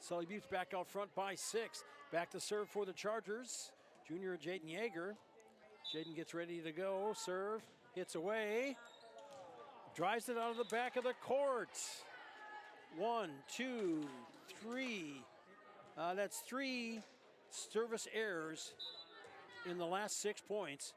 Sully Buttes back out front by 6. Back to serve for the Chargers. Junior Jaden Yeager. Jaden gets ready to go. Serve, hits away. Drives it out of the back of the court. 1, 2, 3. That's 3 service errors in the last 6 points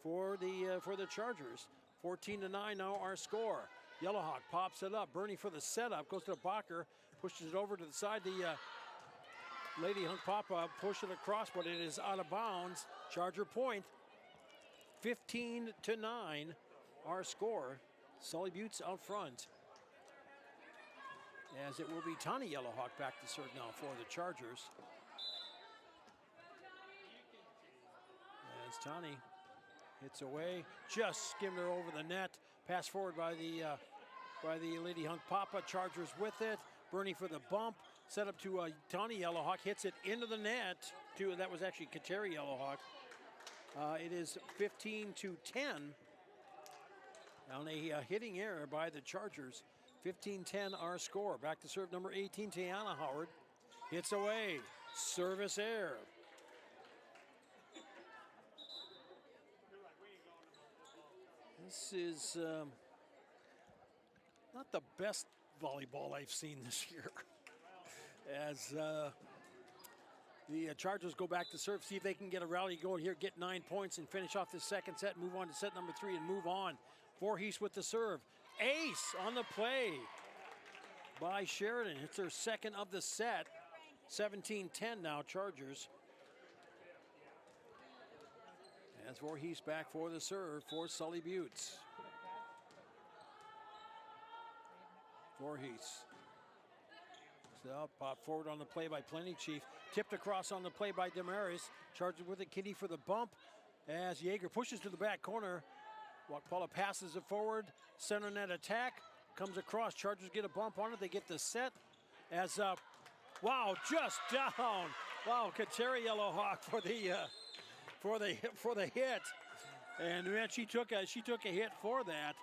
for the Chargers. 14-9 now our score. Yellowhawk pops it up. Burney for the setup. Goes to Bacher. Pushes it over to the side. The Lady Hunk Papa push it across, but it is out of bounds. Charger point. 15-9 our score. Sully Buttes out front. As it will be Tani Yellowhawk back to serve now for the Chargers. As Tani hits away, just skimmed her over the net. Pass forward by the Lady Hunk Papa. Chargers with it. Burney for the bump. Set up to Tani Yellowhawk. Hits it into the net. That was actually Kateri Yellowhawk. It is 15-10. On a hitting error by the Chargers. 15-10 our score. Back to serve number 18, Tiana Howard. Hits away. Service error. This is not the best volleyball I've seen this year. As the Chargers go back to serve, see if they can get a rally going here, get 9 points and finish off the second set, move on to set number 3 and move on. Voorhees with the serve. Ace on the play by Sheridan. It's their second of the set. 17-10 now, Chargers. As Voorhees back for the serve for Sully Buttes. Voorhees. So pop forward on the play by Plenty Chief. Tipped across on the play by Damaris. Chargers with it, Kitty for the bump. As Yeager pushes to the back corner. Wakpala passes it forward. Center net attack. Comes across. Chargers get a bump on it. They get the set. As, wow, just down. Wow, Kateri Yellowhawk for the hit, and man, she took a hit for that,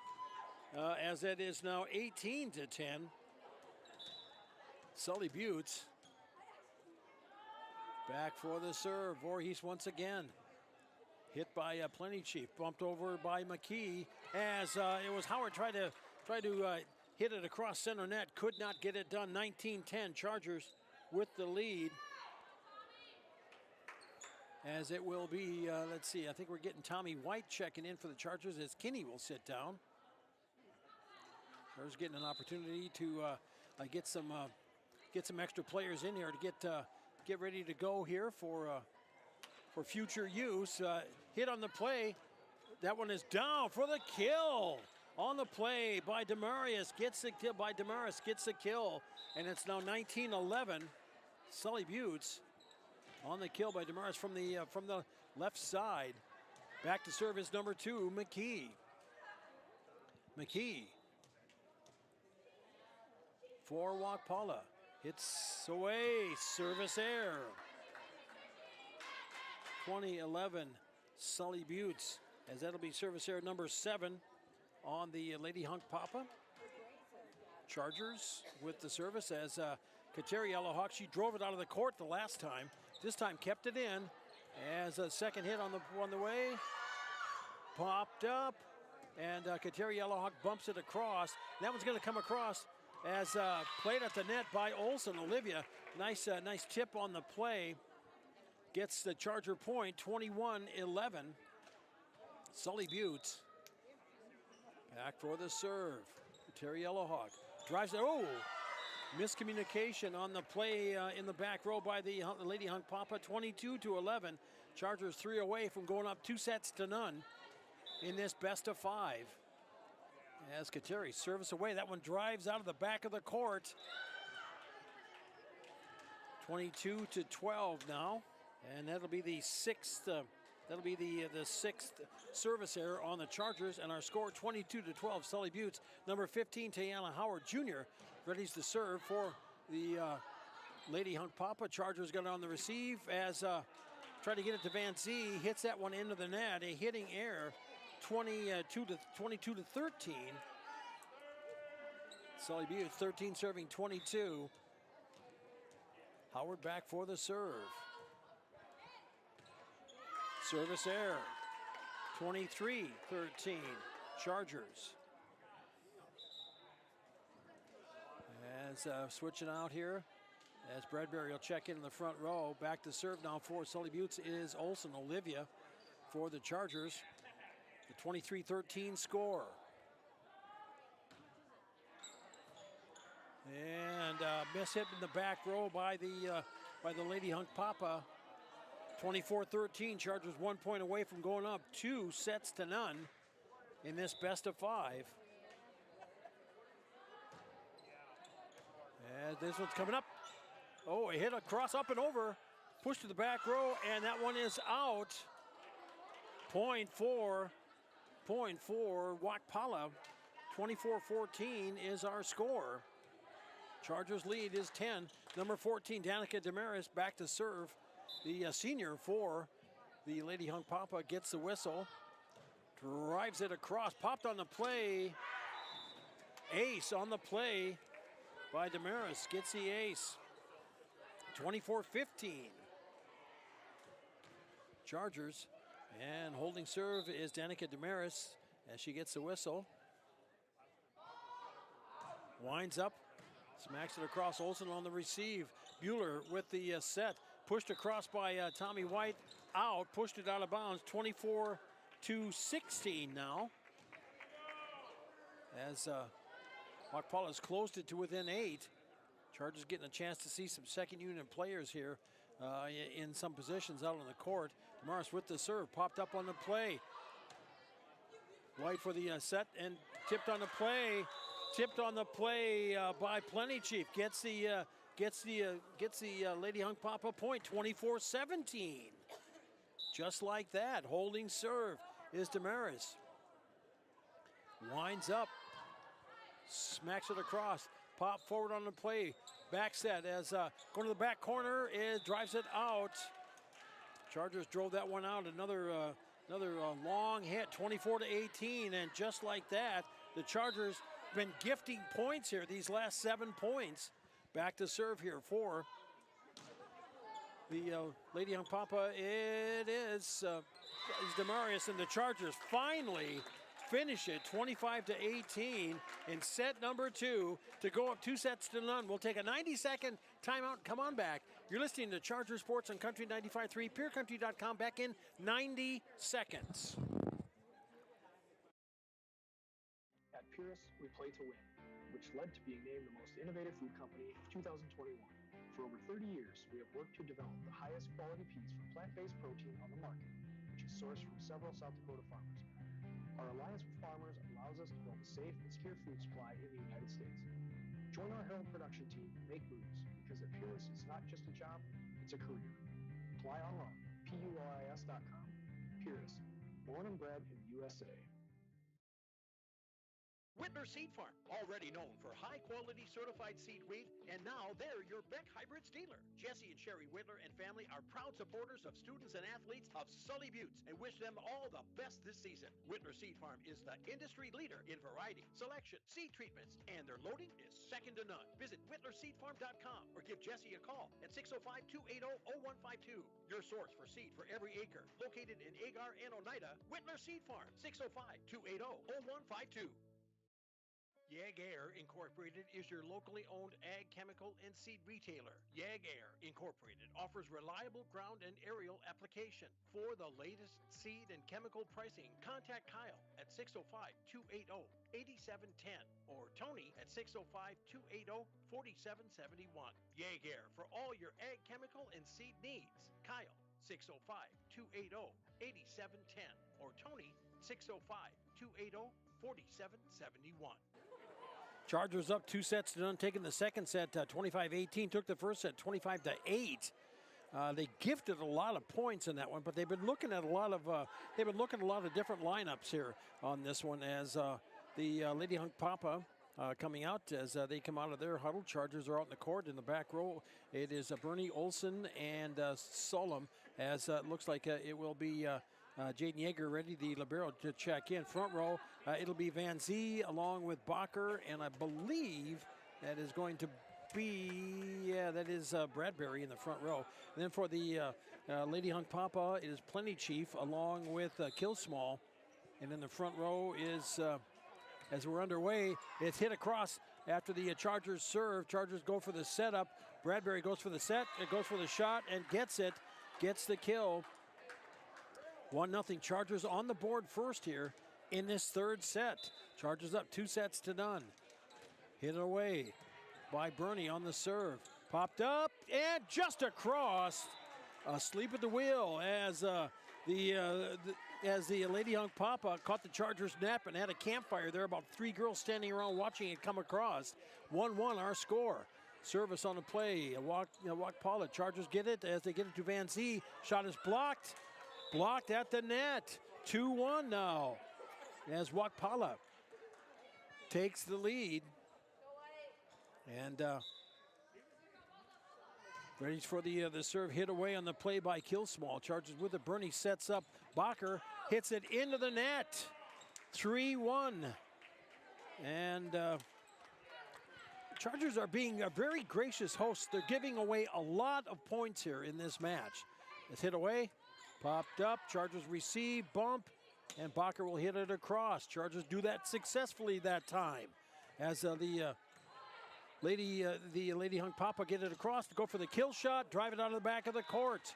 as it is now 18-10. Sully Buttes back for the serve. Voorhees once again hit by Plenty Chief, bumped over by McKee as it was Howard tried to hit it across center net, could not get it done. 19-10, Chargers with the lead. As it will be, let's see, I think we're getting Tommy White checking in for the Chargers as Kinney will sit down. Chargers getting an opportunity to get some extra players in here to get ready to go here for future use. Hit on the play. That one is down for the kill. On the play by Demarius, gets the kill, and it's now 19-11. Sully Buttes on the kill by Demarius from the left side. Back to serve is number 2, McKee. McKee for Wakpala. Hits away, service error. 20-11, Sully Buttes, as that'll be service error number 7 on the Lady Hunk Papa. Chargers with the service as Kateri Yellowhawk, she drove it out of the court the last time. This time kept it in as a second hit on the way. Popped up, and Kateri Yellowhawk bumps it across. That one's going to come across as played at the net by Olsen. Olivia, nice tip on the play. Gets the Charger point, 21-11. Sully Buttes back for the serve. Kateri Yellowhawk drives it. Oh, miscommunication on the play in the back row by the Lady Hunk Papa. 22-11. Chargers 3 away from going up 2-0 in this best of 5. As Kateri service away, that one drives out of the back of the court. 22-12 now, and that'll be the sixth. That'll be the sixth service error on the Chargers, and our score 22-12. Sully Buttes, number 15, Tayana Howard Jr. readies to serve for the Lady Hunk Papa. Chargers got it on the receive as trying to get it to Van Zee, hits that one into the net. A hitting error, 22-13. Sully Buttes, 13 serving 22. Howard back for the serve. Service error, 23-13, Chargers. As switching out here, as Bradbury will check in the front row. Back to serve now for Sully Buttes is Olsen. Olivia for the Chargers. The 23-13 score. And miss hit in the back row by the Lady Hunk Papa. 24-13, Chargers 1 point away from going up 2-0 in this best of 5. And this one's coming up. Oh, a hit across, up and over. Push to the back row, and that one is out. Point for Wakpala. 24-14 is our score. Chargers lead is 10. Number 14, Danica Damaris, back to serve. The senior for the Lady Hunk Papa gets the whistle. Drives it across, popped on the play. Ace on the play by Damaris, gets the ace. 24-15. Chargers, and holding serve is Danica Damaris as she gets the whistle. Winds up, smacks it across. Olsen on the receive. Bueller with the set. Pushed across by Tommy White. Out, pushed it out of bounds. 24-16 now. As Wakpala has closed it to within 8. Chargers getting a chance to see some second unit players here in some positions out on the court. Morris with the serve, popped up on the play. White for the set and tipped on the play. Tipped on the play by Plenty Chief. Gets the Lady Hunk Papa point, 24-17. Just like that, holding serve is Damaris. Winds up, smacks it across. Pop forward on the play. Back set as going to the back corner, drives it out. Chargers drove that one out. Another long hit, 24-18, and just like that, the Chargers been gifting points here these last 7 points. Back to serve here for the Lady Young Papa. It is Demarius, and the Chargers finally finish it 25-18 in set number 2 to go up 2-0. We'll take a 90-second timeout. Come on back. You're listening to Charger Sports on Country 95.3, PureCountry.com. Back in 90 seconds. At Purus, we play to win, which led to being named the most innovative food company of 2021. For over 30 years, we have worked to develop the highest quality peas from plant-based protein on the market, which is sourced from several South Dakota farmers. Our alliance with farmers allows us to build a safe and secure food supply in the United States. Join our Herald production team and make moves, because at Purus, it's not just a job, it's a career. Apply online, PURIS.com. Purus, born and bred in the USA. Whitler Seed Farm, already known for high-quality certified seed wheat, and now they're your Beck Hybrids dealer. Jesse and Sherry Whitler and family are proud supporters of students and athletes of Sully Buttes and wish them all the best this season. Whitler Seed Farm is the industry leader in variety, selection, seed treatments, and their loading is second to none. Visit WhitlerSeedFarm.com or give Jesse a call at 605-280-0152. Your source for seed for every acre. Located in Agar and Oneida, Whitler Seed Farm, 605-280-0152. Yag Air Incorporated is your locally owned ag chemical and seed retailer. Yag Air Incorporated offers reliable ground and aerial application. For the latest seed and chemical pricing, contact Kyle at 605-280-8710 or Tony at 605-280-4771. Yag Air for all your ag chemical and seed needs. Kyle 605-280-8710 or Tony 605-280-4771. Chargers up 2-0, taking the second set 25-18. Took the first set 25-8. They gifted a lot of points in that one, but they've been looking at a lot of different lineups here on this one as the Lady Hunk Papa coming out as they come out of their huddle. Chargers are out in the court in the back row. It is Bernie Olson and Solom as it looks like it will be Jaden Yeager ready, the libero, to check in. Front row, it'll be Van Zee along with Bacher, and I believe that is going to be, that is Bradbury in the front row. And then for the Lady Hunk Papa, it is Plenty Chief along with Killsmall. And in the front row is, as we're underway, it's hit across after the Chargers serve. Chargers go for the setup. Bradbury goes for the set, it goes for the shot and gets it, gets the kill. 1-0 Chargers on the board first here in this third set. Chargers up 2-0. Hit it away by Bernie on the serve. Popped up and just across. Asleep at the wheel as the Lady Hunk Papa caught the Chargers nap and had a campfire there. About 3 girls standing around watching it come across. 1-1 our score. Service on the play. Wakpala. Chargers get it as they get it to Van Zee. Shot is blocked. Blocked at the net. 2-1 now as Wakpala takes the lead. And ready for the serve hit away on the play by Killsmall. Charges with it. Bernie sets up. Bacher hits it into the net. 3-1. And Chargers are being a very gracious host. They're giving away a lot of points here in this match. It's hit away. Popped up, Chargers receive, bump, and Bacher will hit it across. Chargers do that successfully that time. As the Lady Hunk Papa get it across to go for the kill shot, drive it out of the back of the court.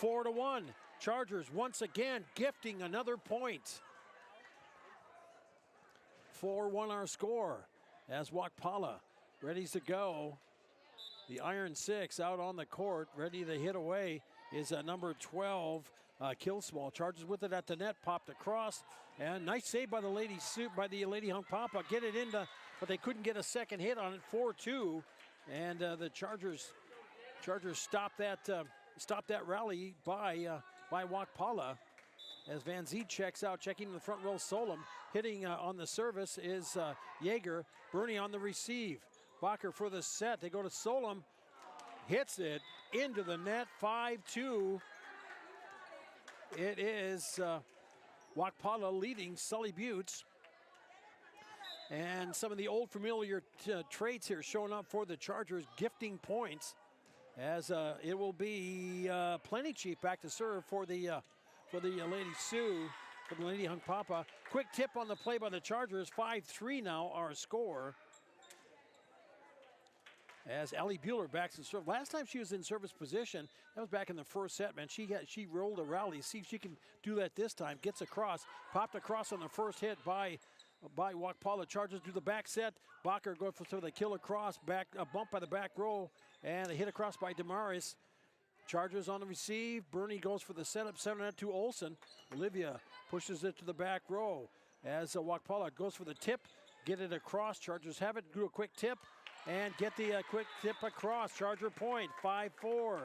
4-1. Chargers once again gifting another point. 4-1 our score as Wakpala ready to go. The Iron Six out on the court, ready to hit away is number 12, Killsmall. Charges with it at the net, popped across, and nice save by the Lady Hunk Papa. Get it into, but they couldn't get a second hit on it. 4-2, and the Chargers stopped that rally by Wakpala. as Van Zee checks out, checking in the front row. Solom hitting on the service is Yeager. Bernie on the receive. Bacher for the set. They go to Solom. Hits it into the net. 5-2. It is Wakpala leading Sully Buttes. And some of the old familiar traits here showing up for the Chargers, gifting points, as it will be Plenty Chief back to serve for the Lady Sioux, for the Lady Hunk Papa. Quick tip on the play by the Chargers. 5-3 now our score. As Allie Bueller backs in serve. Last time she was in service position, that was back in the first set, man. She rolled a rally. See if she can do that this time. Gets across, popped across on the first hit by Wakpala. Chargers do the back set. Bacher goes for the kill across, back a bump by the back row, and a hit across by Damaris. Chargers on the receive. Bernie goes for the setup, 7-2 Olsen. Olivia pushes it to the back row as Wakpala goes for the tip, get it across. Chargers have it, do a quick tip, and get the quick tip across. Charger point, 5-4.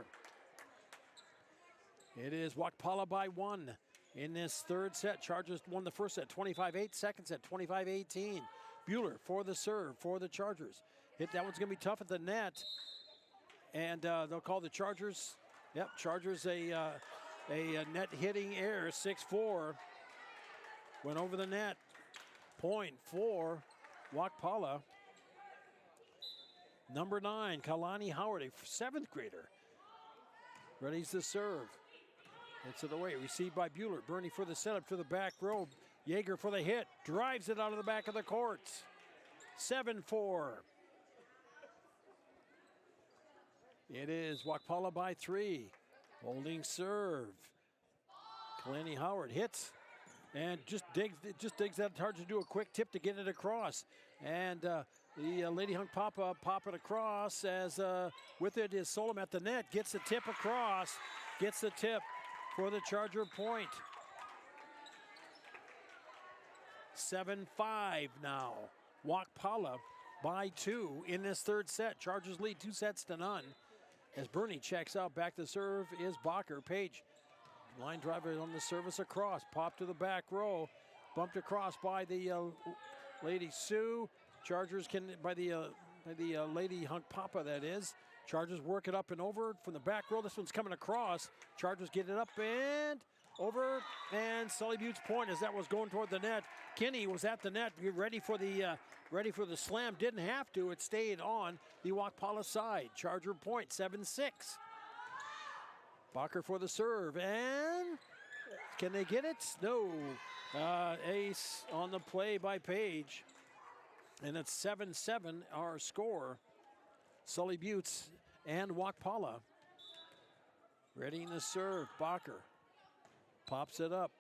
It is Wakpala by 1 in this third set. Chargers won the first set, 25-8. Second set, 25-18. Bueller for the serve for the Chargers. That one's going to be tough at the net. And they'll call the Chargers. Yep, Chargers a net hitting error, 6-4. Went over the net. Point for Wakpala. Number 9, Kalani Howard, a 7th grader. Ready's the serve. Hits it away, received by Bueller. Bernie for the setup to the back row. Yeager for the hit, drives it out of the back of the courts. 7-4. It is Wakpala by 3. Holding serve. Kalani Howard hits and just digs that hard to do a quick tip to get it across. And the Lady Hunk Papa pop it across as with it is Solom at the net. Gets the tip across. Gets the tip for the Charger point. 7-5 now. Wakpala by 2 in this third set. Chargers lead 2-0. As Bernie checks out, back to serve is Bacher. Page, line driver on the service across. Pop to the back row. Bumped across by the Lady Sioux. Chargers can, by the Lady Hunk Papa, that is. Chargers work it up and over from the back row. This one's coming across. Chargers get it up and over. And Sully Buttes point as that was going toward the net. Kinney was at the net, ready for the slam. Didn't have to. It stayed on the Wakpala side. Charger point, 7-6. Bacher for the serve. And can they get it? No. Ace on the play by Page. And it's 7-7 our score. Sully Buttes and Wakpala. Readying the serve. Bacher pops it up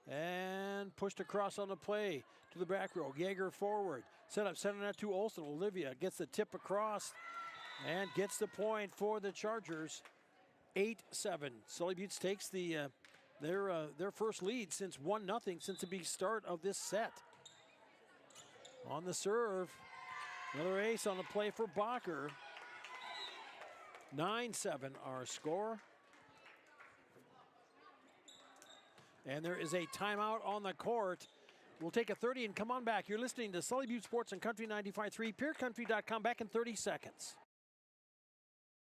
and pushed across on the play to the back row. Yeager forward. Set up, sending that to Olsen. Olivia gets the tip across and gets the point for the Chargers. 8-7. Sully Buttes takes their first lead since 1-0 since the big start of this set. On the serve, another ace on the play for Bacher. 9-7 our score. And there is a timeout on the court. We'll take a 30 and come on back. You're listening to Sully Buttes Sports on Country 95.3, PureCountry.com. Back in 30 seconds.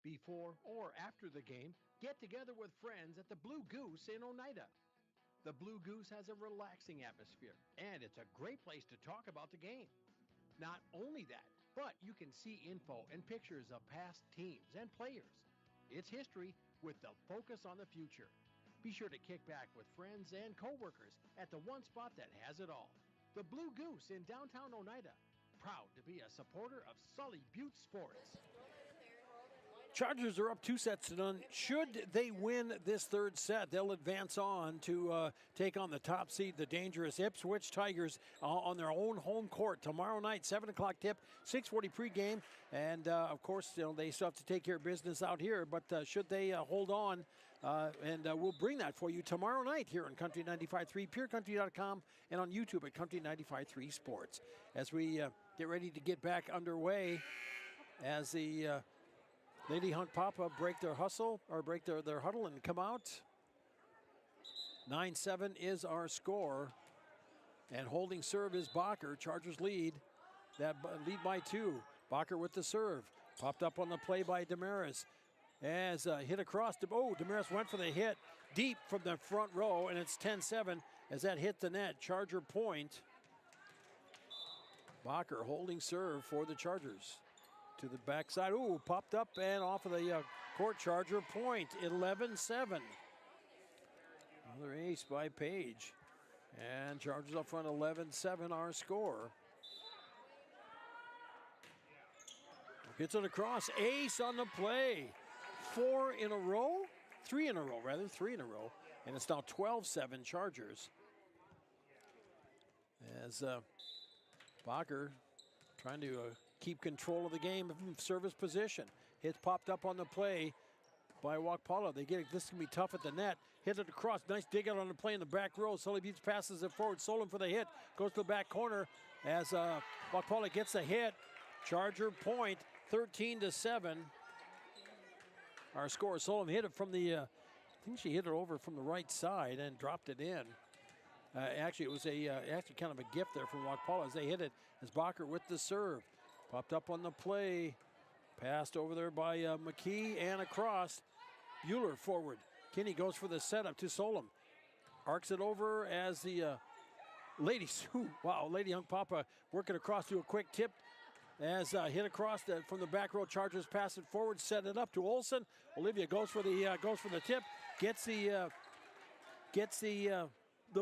Before or after the game, get together with friends at the Blue Goose in Oneida. The Blue Goose has a relaxing atmosphere, and it's a great place to talk about the game. Not only that, but you can see info and pictures of past teams and players. It's history with the focus on the future. Be sure to kick back with friends and coworkers at the one spot that has it all. The Blue Goose in downtown Oneida. Proud to be a supporter of Sully Buttes Sports. Chargers are up 2-0. Should they win this third set, they'll advance on to take on the top seed, the dangerous Ipswich Tigers, on their own home court tomorrow night, 7 o'clock tip, 6:40 pregame. And, of course, they still have to take care of business out here. But should they hold on, and we'll bring that for you tomorrow night here on Country 95.3, PureCountry.com, and on YouTube at Country 95.3 Sports. As we get ready to get back underway as the Lady Hunk Papa break their huddle and come out. 9-7 is our score. And holding serve is Bacher. Chargers lead. That lead by 2. Bacher with the serve. Popped up on the play by Damaris. As hit across. Damaris went for the hit deep from the front row, and it's 10-7 as that hit the net. Charger point. Bacher holding serve for the Chargers. To the backside. Popped up and off of the court. Charger point. 11-7. Another ace by Page. And Chargers up front 11-7 our score. Hits it across. Ace on the play. 4 in a row? 3 in a row, rather. 3 in a row. And it's now 12-7 Chargers. As Bacher trying to keep control of the game from service position. Hits popped up on the play by Wakpala. They get it. This can be tough at the net. Hit it across. Nice dig out on the play in the back row. Sully Buttes passes it forward. Solon for the hit. Goes to the back corner as Wakpala gets a hit. Charger point. 13-7. Our score. Solon hit it from the, I think she hit it over from the right side and dropped it in. Actually, it was actually kind of a gift there from Wakpala as they hit it. As Bacher with the serve. Popped up on the play. Passed over there by McKee and across. Bueller forward. Kinney goes for the setup to Solom. Arcs it over as the ladies. Lady Hunk Papa working across to a quick tip. As hit across from the back row. Chargers pass it forward, set it up to Olsen. Olivia goes for the tip. Gets the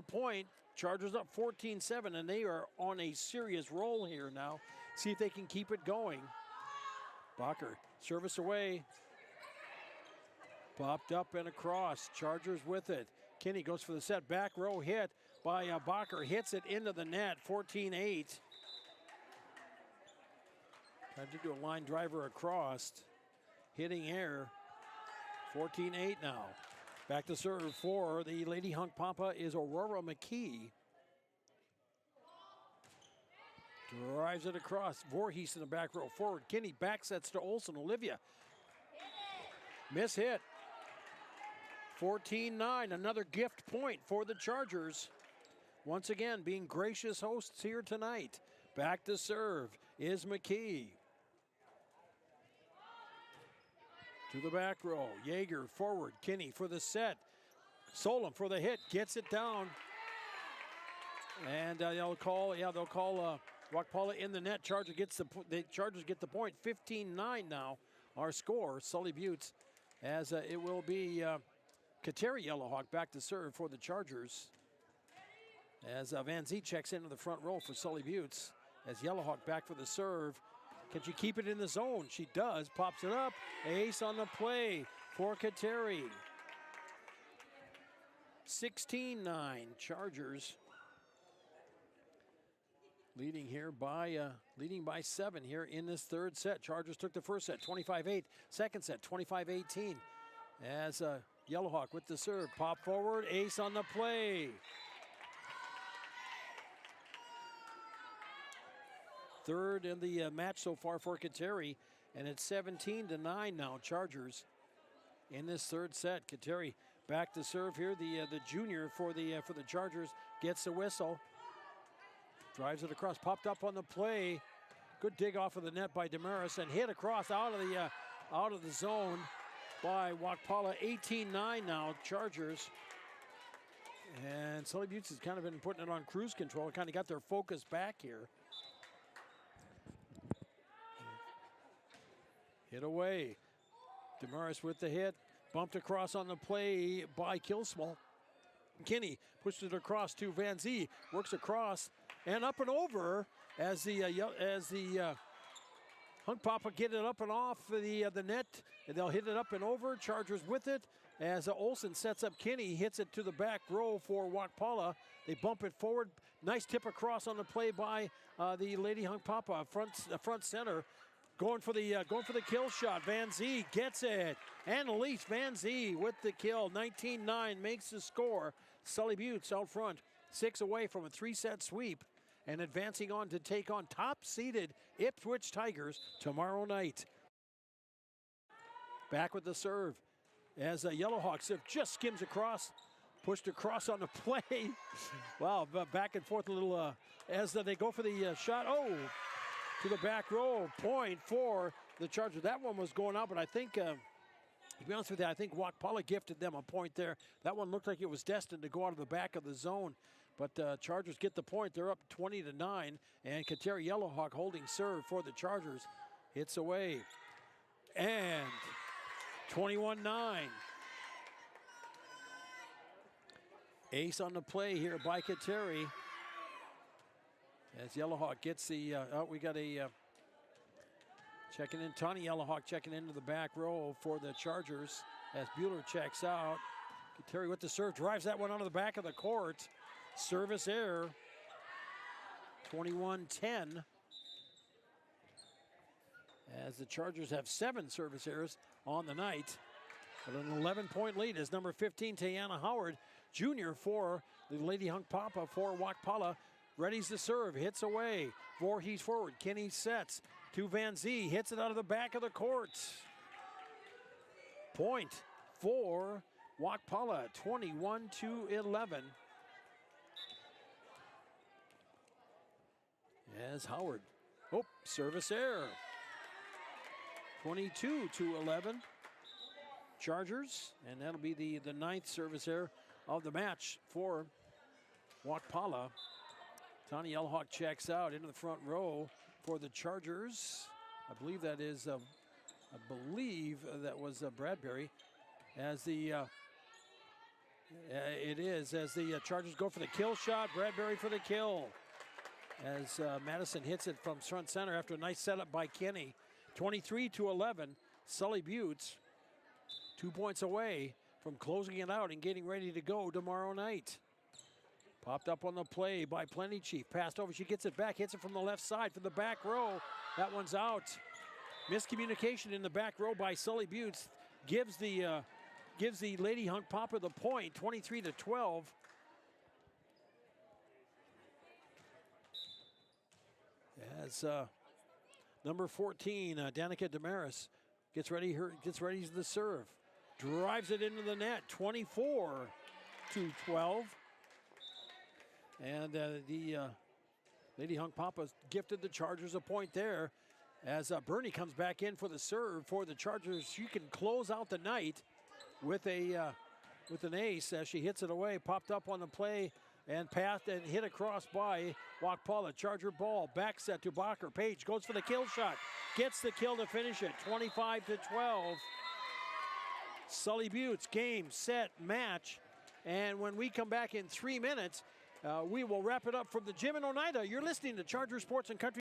point. Chargers up 14-7, and they are on a serious roll here now. See if they can keep it going. Bacher, service away. Popped up and across. Chargers with it. Kinney goes for the set. Back row hit by Bacher. Hits it into the net. 14-8. Tried to do a line driver across. Hitting air. 14-8 now. Back to serve for the Lady Hunk Papa is Aurora McKee. Drives it across. Voorhees in the back row. Forward. Kinney back sets to Olsen. Olivia. Miss hit. 14-9. Another gift point for the Chargers. Once again, being gracious hosts here tonight. Back to serve is McKee. To the back row. Yeager forward. Kinney for the set. Solom for the hit. Gets it down. And they'll call Wakpala in the net. Chargers get the point. 15-9 now. Our score. Sully Buttes as it will be Kateri Yellowhawk back to serve for the Chargers. As Van Zee checks into the front row for Sully Buttes. As Yellowhawk back for the serve. Can she keep it in the zone? She does. Pops it up. Ace on the play for Kateri. 16-9 Chargers. Leading by 7 here in this third set. Chargers took the first set, 25-8. Second set, 25-18. As Yellowhawk with the serve. Pop forward. Ace on the play. Third in the match so far for Kateri, and it's 17-9 now. Chargers in this third set. Kateri back to serve here. The junior for the Chargers gets the whistle. Drives it across. Popped up on the play. Good dig off of the net by Damaris and hit across out of the zone by Wakpala. 18-9 now. Chargers. And Sully Buttes has kind of been putting it on cruise control. Kind of got their focus back here. Hit away. Damaris with the hit. Bumped across on the play by Kilsmall. Kinney pushed it across to Van Zee. Works across and up and over as the Hunk Papa get it up and off the net. And they'll hit it up and over. Chargers with it. As Olsen sets up Kinney. Hits it to the back row for Wakpala. They bump it forward. Nice tip across on the play by the Lady Hunk Papa. Front center. Going for the kill shot. Van Zee gets it. Annalise Van Zee with the kill. 19-9 makes the score. Sully Buttes out front. 6 away from a 3-set sweep. And advancing on to take on top-seeded Ipswich Tigers tomorrow night. Back with the serve. As Yellowhawk serve just skims across. Pushed across on the play. Wow, back and forth a little as they go for the shot. Oh, to the back row. Point for the Chargers. That one was going out, but I think, to be honest with you, I think Wakpala gifted them a point there. That one looked like it was destined to go out of the back of the zone. But Chargers get the point. They're up 20-9. And Kateri Yellowhawk holding serve for the Chargers. Hits away. And 21-9. Ace on the play here by Kateri. As Yellowhawk gets the, we got a checking in. Tawny Yellowhawk checking into the back row for the Chargers as Bueller checks out. Kateri with the serve, drives that one onto the back of the court. Service error. 21-10. As the Chargers have 7 service errors on the night. But an 11-point lead is number 15, Tayana Howard, Jr. for the Lady Hunk Papa for Wakpala. Ready's the serve, hits away. Voorhees forward, Kinney sets to Van Zee, hits it out of the back of the court. Point for Wakpala, 21-11. As Howard, service error. 22-11. Chargers, and that'll be the 9th service error of the match for Wakpala. Tawny Yellowhawk checks out into the front row for the Chargers. I believe that was Bradbury. As the Chargers go for the kill shot. Bradbury for the kill. As Madison hits it from front center after a nice setup by Kenny. 23-11. Sully Buttes 2 points away from closing it out and getting ready to go tomorrow night. Popped up on the play by Plenty Chief. Passed over. She gets it back. Hits it from the left side from the back row. That one's out. Miscommunication in the back row by Sully Buttes. Gives the Lady Hunk Papa the point. 23-12. As number 14, Danica Damaris gets ready to the serve. Drives it into the net, 24-12. And the Lady Hunk Papas gifted the Chargers a point there. As Bernie comes back in for the serve for the Chargers. She can close out the night with an ace as she hits it away. Popped up on the play and passed and hit across by Wakpala. Charger ball, back set to Bacher. Page goes for the kill shot. Gets the kill to finish it, 25-12. Sully Buttes, game, set, match. And when we come back in 3 minutes, we will wrap it up from the gym in Oneida. You're listening to Charger Sports and Country.